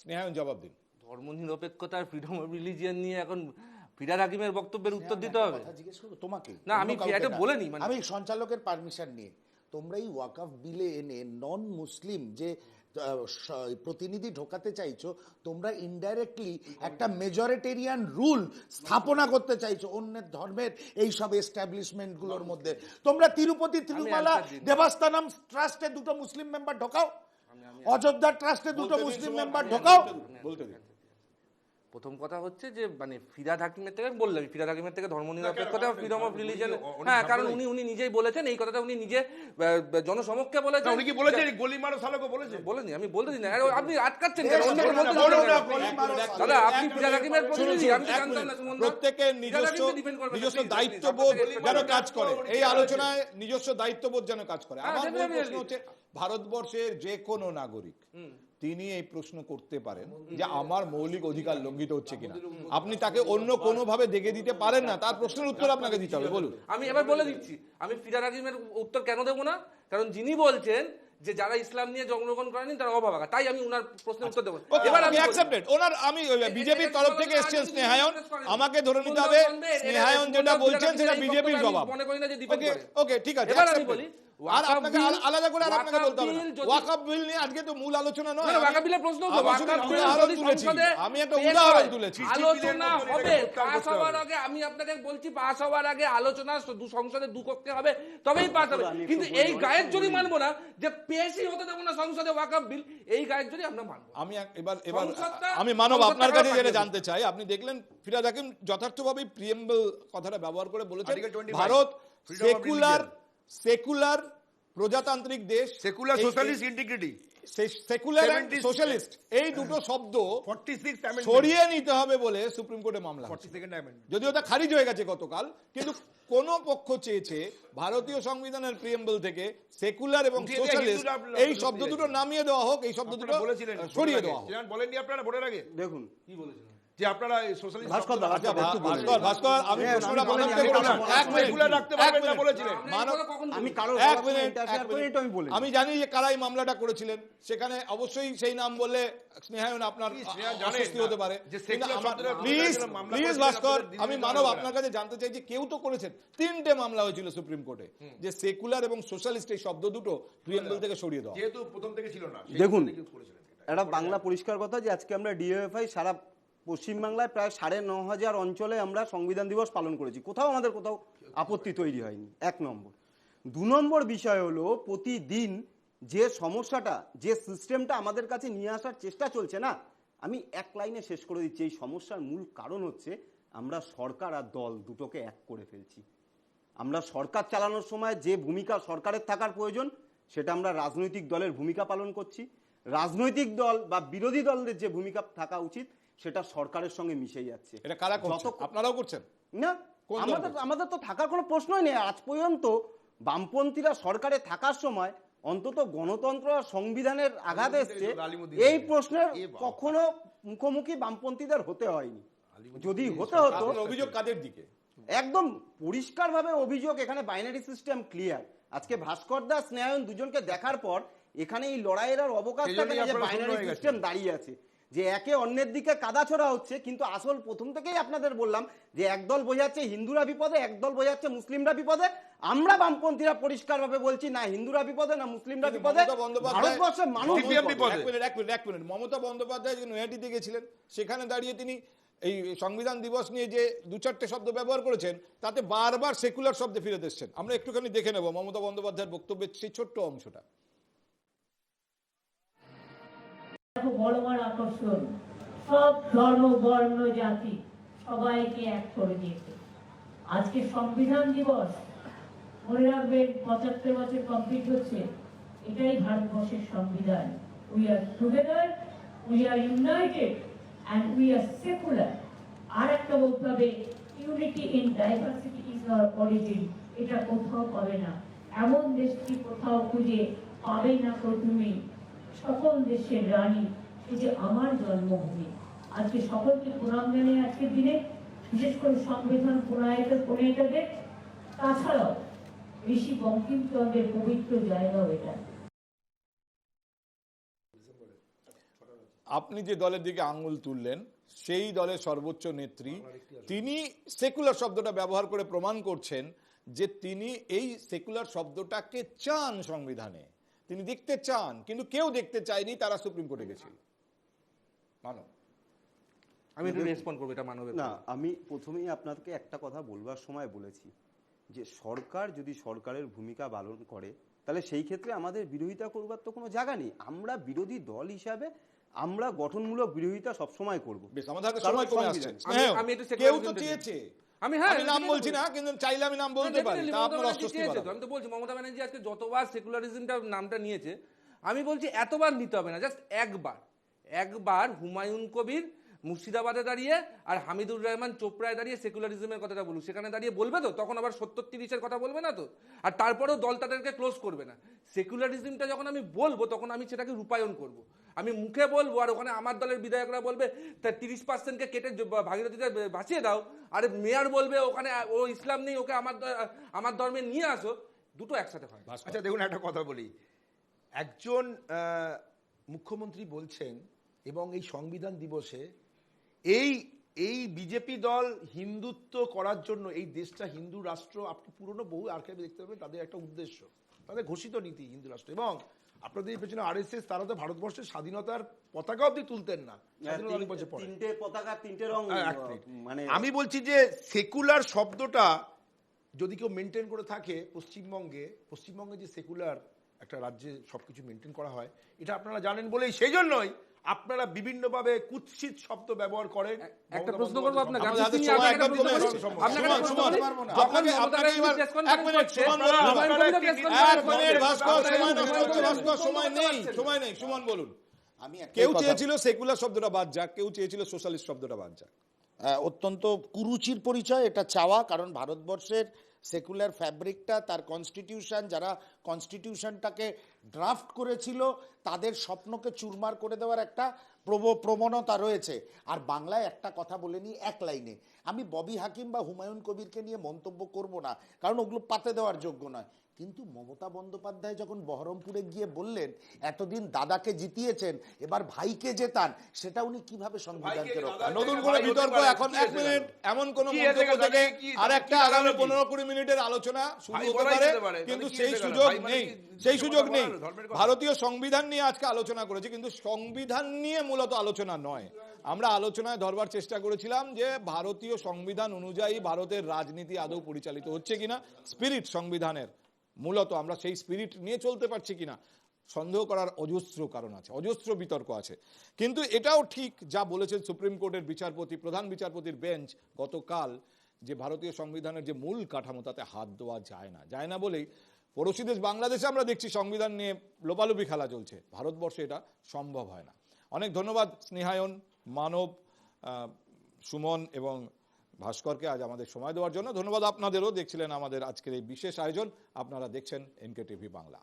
স্নেহায়ন জবাব দিন। ধর্মনিরপেক্ষতার ফ্রিডম অফ রিলিজিয়ন নিয়ে এখন ফিরহাদ হাকিমের বক্তব্যের উত্তর দিতে হবে? কথা জিজ্ঞেস করবো তোমাকে, না আমি এটা বলিনি, মানে আমি সঞ্চালকের পারমিশন নিয়ে, তোমরা এই ওয়াকফ বিলে এনে নন মুসলিম যে প্রতিনিধি ঢোকাতে চাইছো, তোমরা ইনডাইরেক্টলি একটা মেজরিটেরিয়ান রুল স্থাপনা করতে চাইছো অন্যের ধর্মের এই সব এস্টাবলিশমেন্ট গুলোর মধ্যে। তোমরা তিরুপতি তিরুমালা দেবস্থানম ট্রাস্টে দুটো মুসলিম মেম্বার ঢোকাও, অযোধ্যা ট্রাস্টে দুটো মুসলিম মেম্বার ঢোকাও। বলতে দিন। প্রথম কথা হচ্ছে যে মানে ফিরহাদ হাকিমের থেকে বললাম, ফিরহাদ হাকিমের থেকে ধর্মনিরপেক্ষতা ফ্রিডম অফ রিলিজিয়ন, হ্যাঁ কারণ উনি নিজেই বলেছেন এই কথাটা, উনি নিজে জনসমক্ষে বলেছেন। উনি কি বলেছেন গলি মারো সালোকে বলেছেন? বলেনি, আমি বলতে দিন, আপনি আটকাচ্ছেন কেন? দাদা আপনি ফিরহাদ হাকিমের প্রতিনিধি, আমি তো জানতাম না। প্রত্যেকের নিজস্ব দায়িত্ববোধ যেন কাজ করে, এই আলোচনায় নিজস্ব দায়িত্ববোধ যেন কাজ করে। আমার মূল প্রশ্ন হচ্ছে ভারতবর্ষের যে কোনো নাগরিক তিনি এই প্রশ্ন করতে পারেন যে আমার মৌলিক অধিকার লঙ্ঘিত হচ্ছে কিনা। আপনি তাকে অন্য কোনো ভাবে দেখে দিতে পারেন না, তার প্রশ্নের উত্তর আপনাকে দিতে হবে। বলুন। আমি এবার বলে দিচ্ছি, আমি ফিরহাদ হাকিমের উত্তর কেন দেবো না, কারণ যিনি বলছেন যে যারা ইসলাম নিয়ে জন্মগ্রহণ করেনি তারা অভাগা, তাই আমি উনার প্রশ্নের উত্তর দেবো। এবার আমি অ্যাকসেপ্টেড, ওনার আমি বিজেপির তরফ থেকে এসেছেন স্নেহায়ন, আমাকে ধরে নিতে হবে স্নেহায়ন যেটা বলছেন সেটা বিজেপির জবাব। মনে করি না যে ডিপেন্ড করে। ওকে ঠিক আছে, এবার আমি বলি আর আপনাকে আলাদা করে আর আপনাকে বলতে হবে না। ওয়াকফ বিল নিয়ে আজকে তো মূল আলোচনা নয়। ওয়াকফ বিলের প্রশ্ন তো ওয়াকফ বিল যদি সংসদে আমি একটা উদাহরণ তুলেছি। আলোচনা হবে পাস হওয়ার আগে, আমি আপনাকে বলছি পাস হওয়ার আগে আলোচনা সংসদে দুকক্ষে হবে, তবেই পাস হবে। কিন্তু এই গায়ের জোরই মানবো না যে পেশই হতে দেবো না সংসদে ওয়াকফ বিল, এই গায়ের জোরই আমরা মানবো। আমি এবার আমি মানব আপনার কাছে যেটা জানতে চাই, আপনি দেখলেন ফিরহাদ হাকিম যথার্থভাবে প্রিএম্বল কথাটা ব্যবহার করে বলেছেন ভারত সেকুলার প্রজাতান্ত্রিক দেশ, secular socialist integrity, secular and socialist, এই দুটো শব্দ সরিয়ে নিতে হবে বলে সুপ্রিম কোর্টে মামলা। যদিও তা খারিজ হয়ে গেছে গতকাল, কিন্তু কোন পক্ষ চেয়েছে ভারতীয় সংবিধানের প্রিএম্বল থেকে সেকুলার এবং সোশ্যালিস্ট এই শব্দ দুটো নামিয়ে দেওয়া হোক, এই শব্দ দুটো সরিয়ে দেওয়া হোক। বলেননি আপনারা ভোটের আগে? দেখুন কি বলেছেন যে আপনারা সোশ্যালিস্ট ভাস্কর আমি প্রশ্নটা মানবকে করলাম। আমি জানি যে কারাই মামলাটা করেছিলেন, সেখানে অবশ্যই সেই নাম বললে স্নেহায়ন আপনার অস্বস্তি হতে পারে। প্লিজ ভাস্কর, আমি মানব আপনার কাছে জানতে চাই যে কেউ তো করেছেন, 3টে মামলা হয়েছিল সুপ্রিম কোর্টে যে সেকুলার এবং সোশ্যালিস্ট এই শব্দ দুটো প্রিএম্বল থেকে সরিয়ে দেওয়া। যেহেতু প্রথম থেকে ছিল না, দেখুন একটা বাংলা পরিষ্কার কথা যে আজকে আমরা ডিওএফআই সারা পশ্চিমবাংলায় প্রায় ৯,৫০০ অঞ্চলে আমরা সংবিধান দিবস পালন করেছি, আমাদের কোথাও আপত্তি তৈরি হয়নি। 1 নম্বর। 2 নম্বর বিষয় হলো প্রতিদিন যে সমস্যাটা, যে সিস্টেমটা আমাদের কাছে নিয়ে আসার চেষ্টা চলছে না, আমি এক লাইনে শেষ করে দিচ্ছি, এই সমস্যার মূল কারণ হচ্ছে আমরা সরকার আর দল দুটোকে এক করে ফেলছি। আমরা সরকার চালানোর সময় যে ভূমিকা সরকারের থাকার প্রয়োজন সেটা আমরা রাজনৈতিক দলের ভূমিকা পালন করছি, রাজনৈতিক দল বা বিরোধী দলের যে ভূমিকা থাকা উচিত সেটা সরকারের সঙ্গে মিশে যাচ্ছে। এটা কারা করছে? আপনারাও করছেন না? আমাদের তো থাকার কোনো প্রশ্নই নেই। আজ পর্যন্ত বামপন্থীরা সরকারে থাকার সময় অন্তত গণতন্ত্র আর সংবিধানের আঘাত এসছে, এই প্রশ্নের কখনো মুখোমুখি বামপন্থীদের হতে হয়নি। যদি হতে হতো, অভিযোগ কাদের দিকে? একদম পরিষ্কারভাবে অভিযোগ এখানে বাইনারি সিস্টেম ক্লিয়ার। আজকে ভাস্কর দাস স্নেহায়ন দুজনকে দেখার পর এখানে এই লড়াইয়ের আর অবকাশ থাকে না যে বাইনারি সিস্টেম দাঁড়িয়ে আছে, যে একে অন্যের দিকে কাদা ছোড়া হচ্ছে। কিন্তু আসল প্রথম থেকেই আপনাদের বললাম যে একদল বোঝাচ্ছে হিন্দুরা বিপদে, একদল বোঝাচ্ছে মুসলিমরা বিপদে। আমরা বামপন্থীরা পরিষ্কারভাবে বলছি না হিন্দুরা বিপদে না মুসলিমরা বিপদে, ভারতবর্ষের মানুষ বিপদে। এক মিনিট, মমতা বন্দ্যোপাধ্যায় যে নৈহাটিতে গেছিলেন সেখানে দাঁড়িয়ে তিনি এই সংবিধান দিবস নিয়ে যে 2-4টে শব্দ ব্যবহার করেছেন তাতে বারবার সেকুলার শব্দে ফিরে এসেছেন। আমরা একটুখানি দেখে নেব মমতা বন্দ্যোপাধ্যায়ের বক্তব্যের সেই ছোট্ট অংশটা। বড় বড় আকর্ষণ, সব ধর্ম বর্ণ জাতি সবাইকে এক করে দিয়েছে। আজকে সংবিধান দিবস, মনে রাখবেন 75 বছর কমপ্লিট হচ্ছে। এটাই ভারতবর্ষের সংবিধান। We are together, we are United and we are secular. আর একটা বলতে হবে, unity in diversity is our origin. এটা কোথাও পাবে না, এমন দেশটি কোথাও খুঁজে পাবে না। তুমি সকল দেশের রানী, এই যে আমার জন্মভূমি। আজকে সকলকে প্রণাম জানিয়ে আজকের দিনে, বিশেষ করে সংবিধান প্রণয়িতাদের, তাছাড়াও ঋষি বঙ্কিমচন্দ্রের পবিত্র জায়গাও এটা। আপনি যে দলের দিকে আঙ্গুল তুললেন সেই দলের সর্বোচ্চ নেত্রী, তিনি সেকুলার শব্দটা ব্যবহার করে প্রমাণ করছেন যে তিনি এই সেকুলার শব্দটাকে চান সংবিধানে, তিনি দেখতে চান, কিন্তু কেউ দেখতে চায়নি, তারা সুপ্রিম কোর্টে গেছিল। মানব, আমি একটু রেসপন্ড করব এটা মানবের না। আমি প্রথমেই আপনাদেরকে একটা কথা বলবার সময় বলেছি যে সরকার যদি সরকারের ভূমিকা পালন করে তাহলে সেই ক্ষেত্রে আমাদের বিরোধিতা করবার তো কোনো জায়গা নেই। আমরা বিরোধী দল হিসাবে আমরা গঠনমূলক বিরোধিতা সবসময় করবো। আমি নাম বলছি না, কিন্তু চাইলে আমি নাম বলতে পারি। আমি তো বলছি মমতা ব্যানার্জি আজকে যতবার সেকুলারিজমটা নামটা নিয়েছে, আমি বলছি এতবার নিতে হবে না, জাস্ট একবার হুমায়ুন কবির মুর্শিদাবাদে দাঁড়িয়ে আর হামিদুর রহমান চোপড়ায় দাঁড়িয়ে সেকুলারিজমের কথাটা বলুক, সেখানে দাঁড়িয়ে বলবে তো, তখন আবার 70-30-এর কথা বলবে না তো। আর তারপরেও দল তাদেরকে ক্লোজ করবে না। সেকুলারিজমটা যখন আমি বলবো তখন আমি সেটাকে রূপায়ণ করব। আমি মুখে বলবো আর ওখানে আমার দলের বিধায়করা বলবে 30%কে কেটে ভাগীরথীতে বাঁচিয়ে দাও, আর মেয়র বলবে ওখানে ও ইসলাম নেই, ওকে আমার ধর্মে নিয়ে আসো। দুটো একসাথে হয়। আচ্ছা দেখুন, একটা কথা বলি, একজন মুখ্যমন্ত্রী বলছেন এবং এই সংবিধান দিবসে এই বিজেপি দল হিন্দুত্ব করার জন্য, এই দেশটা হিন্দু রাষ্ট্র, আপনি পুরনো বহু আর্কাইভে দেখতে পাবেন তাদের একটা উদ্দেশ্য, তাদের ঘোষিত নীতি হিন্দু রাষ্ট্র। এবং আপনাদের পেছনে আরএসএস, তারা তো ভারতবর্ষের স্বাধীনতার পতাকা অব্দি তুলতেন না। আমি বলছি যে সেকুলার শব্দটা যদি কেউ মেনটেন করে থাকে পশ্চিমবঙ্গে যে সেকুলার একটা রাজ্যে সবকিছু মেনটেন করা হয়, এটা আপনারা জানেন বলেই সেই জন্যই আপনারা বিভিন্নভাবে কুৎসিত শব্দ ব্যবহার করেন। একটা প্রশ্ন করবো আপনাকে, সুমন বলুন। কেউ চেয়েছিল সেকুলার শব্দটা বাদ যাক, কেউ চেয়েছিল সোশ্যালিস্ট শব্দটা বাদ যাক। অত্যন্ত কুরুচির পরিচয় এটা চাওয়া, কারণ ভারতবর্ষের সেকুলার ফ্যাব্রিকটা, তার কনস্টিটিউশন, যারা কনস্টিটিউশনটাকে ড্রাফট করেছিল তাদের স্বপ্নকে চুরমার করে দেওয়ার একটা প্রবণতা রয়েছে। আর বাংলায় একটা কথা বলে নিই এক লাইনে, আমি ববি হাকিম বা হুমায়ুন কবিরকে নিয়ে মন্তব্য করব না, কারণ ওগুলো পাতে দেওয়ার যোগ্য নয়। কিন্তু মমতা বন্দ্যোপাধ্যায় যখন বহরমপুরে গিয়ে বললেন এতদিন দাদাকে জিতিয়েছেন, এবার ভাইকে জেতান, সেটা উনি কিভাবে সংবিধানকে রক্ষা? নতুন করে বিতর্ক এখন 1 মিনিট, এমন কোন মন্তব্য থেকে আর একটা আগামী 15-20 মিনিটের আলোচনা শুরু হতে পারে, কিন্তু সেই সুযোগ নেই। ভারতীয় সংবিধান নিয়ে আজকে আলোচনা করেছি, কিন্তু সংবিধান নিয়ে মূলত আলোচনা নয়। আমরা আলোচনায় ধরবার চেষ্টা করেছিলাম যে ভারতীয় সংবিধান অনুযায়ী ভারতের রাজনীতি আদৌ পরিচালিত হচ্ছে কিনা, স্পিরিট সংবিধানের, মূলত আমরা সেই স্পিরিট নিয়ে চলতে পারছি কিনা। সন্দেহ করার অজস্র কারণ আছে, অজস্র বিতর্ক আছে। কিন্তু এটাও ঠিক যা বলেছেন সুপ্রিম কোর্টের বিচারপতি, প্রধান বিচারপতির বেঞ্চ গতকাল, যে ভারতীয় সংবিধানের যে মূল কাঠামো তাতে হাত দেওয়া যায় না বলেই পড়োশী দেশ বাংলাদেশে আমরা দেখছি সংবিধান নিয়ে লোপালোপি খেলা চলছে, ভারতবর্ষে এটা সম্ভব হয় না। অনেক ধন্যবাদ স্নেহায়ন, মানব, সুমন এবং ভাস্করকে আজ আমাদের সময় দেওয়ার জন্য। ধন্যবাদ আপনাদেরও, দেখছিলেন আমাদের আজকের এই বিশেষ আয়োজন। আপনারা দেখছেন NK টিভি বাংলা।